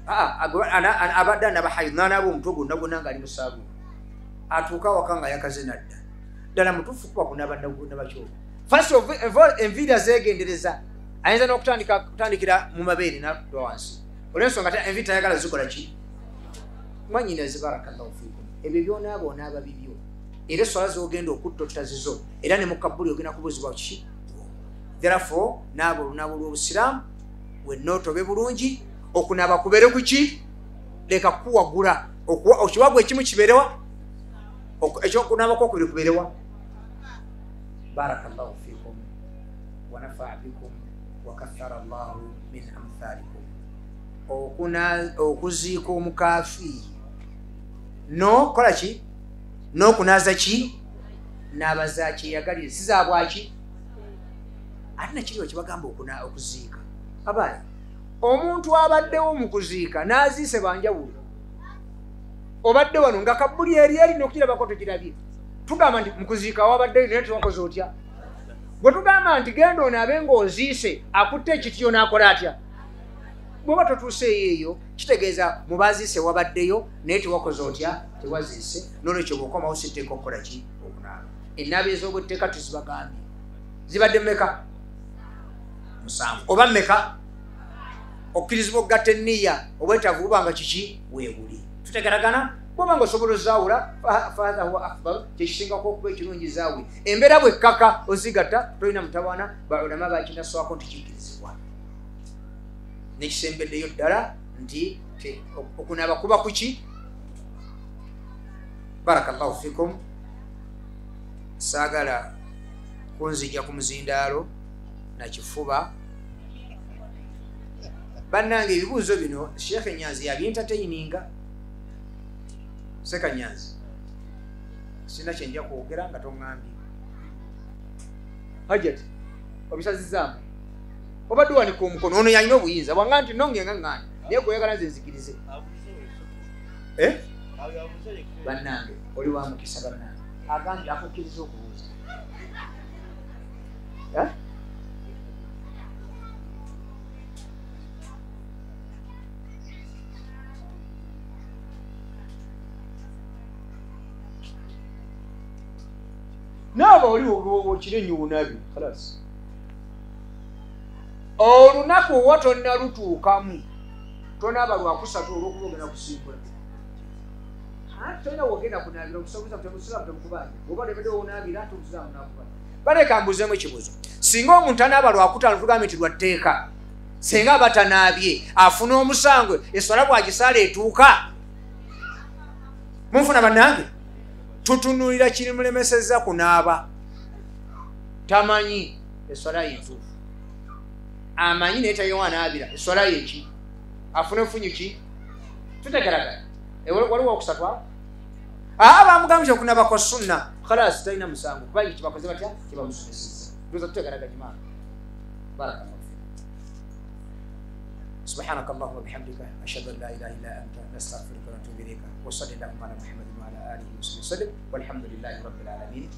abadde anaba haid n'anaaba omutwe gwonna gwonna ng'ali mu saabuuni atuuka waka nga yakaze nadda ddala mutuufu kuba kunaba kyoko first of enviira zeegendereza ayinza n'okutandikira mu mabeere n'atudwa wansi olw'ensonga enviiri tayagala zikola ki mwanyinazi barakallahu fiikum ebyo byonaaba onaaba bibyo era eswala zogenda okutta otazizo era ne mukabbuli ogenda kubuuzibwa kiki therefore naabo olunaaba lw'obusiraamu wenna otobe bulungi okunaaba kubeere kuki leka kukuwagula okiwagwa ekimu kibeerewa ekyokunaaba kwokubiri kubeerewa barakallahu fiikum wanafaa bikum wakathara llahu min amthalikum okuziika omukaafiiri nokola ki n'okunaaza ki n'abaza kyeyagalire sizaabwaki ate nakiriwo kibagamba okuziika abaali omuntu abaddewo mu kuziika n'aziise banjawulo obadde wano nga kabbuli eri n'okukirabako tokirabye tugamba nti mukuziika wabaddeyo naye tewakoze otya bwe tugamba nti genda onaabe ng'oziise akutte ekitiyo n'akola atya bw'oba totuuseeyo eyo kitegeeza mubaziise wabaddeyo naye tewakoze otya tewaziise n'olwekyo bw'okomawo sitteeka okukola ki okunaaba ennaaba ez'obwetteeka tuzibagambye zibadde mmeka 7 oba mmeka okkirizibwa okugatta enniya obwetaavu bubanga kiki weebuli tutegeragana bwobanga osobola ozaawula fahatha huwa afdal kyekisingako okuba ekirungi zaawi embeera bwekkaka ozigatta tolina mutawaana baulama bakinaswako nti kikirizibwa nekisembeddeyo ddala nti okunaaba kuba kuki. Barakallahu fikum. Saagala kunzija ku muzindaalo nakifuba bannange ebibuuzo bino Sheikh Nyanzi yabyentatayininga Seka Nyanzi sina kyenja kwogera nga toŋŋambye Hajat obisazizaamu obadde wanika omukono ono yalina obuyinza bwanga nti nongenga ŋŋani naye kweyagala nze nzikirize bannange oli wa mukisa bannange agambye akukkiriza okubuuza naaba oli okirenyuunabi khalas olunaku owa tonnalutuukamu tonaaba lwakusatu olwokuba ogenda kusimbula tolina wogenda kunaabira okusoboza kutemusiramu temukubanja oba lebedde wonaabira tobuzaamu nakuba baleka mbuzeemu ekibuuzo singa omuntu anaaba lwakutaano tugambe nti lwa tteeka singa aba tanaabye afuna omusangwe eswala bwagisaala etuuka munfuna bannange tutunulira kirimulemeseza kunaaba tamanyi eswala yentuufu amanyi naye tayo anaabira eswala yeki afune funyu ki tutegeragana waliwo okusatwa bamugambye okunaaba kwa sunna khalas talina musango kuba kibakoze batya kibamusomeseza tuza tutegeraganya maana barakallahu سبحانك اللهم وبحمدك أشهد أن لا إله إلا أنت نستغفرك ونتوب إليك وصلى اللهم على محمد وعلى آله وصحبه وسلم والحمد لله رب العالمين.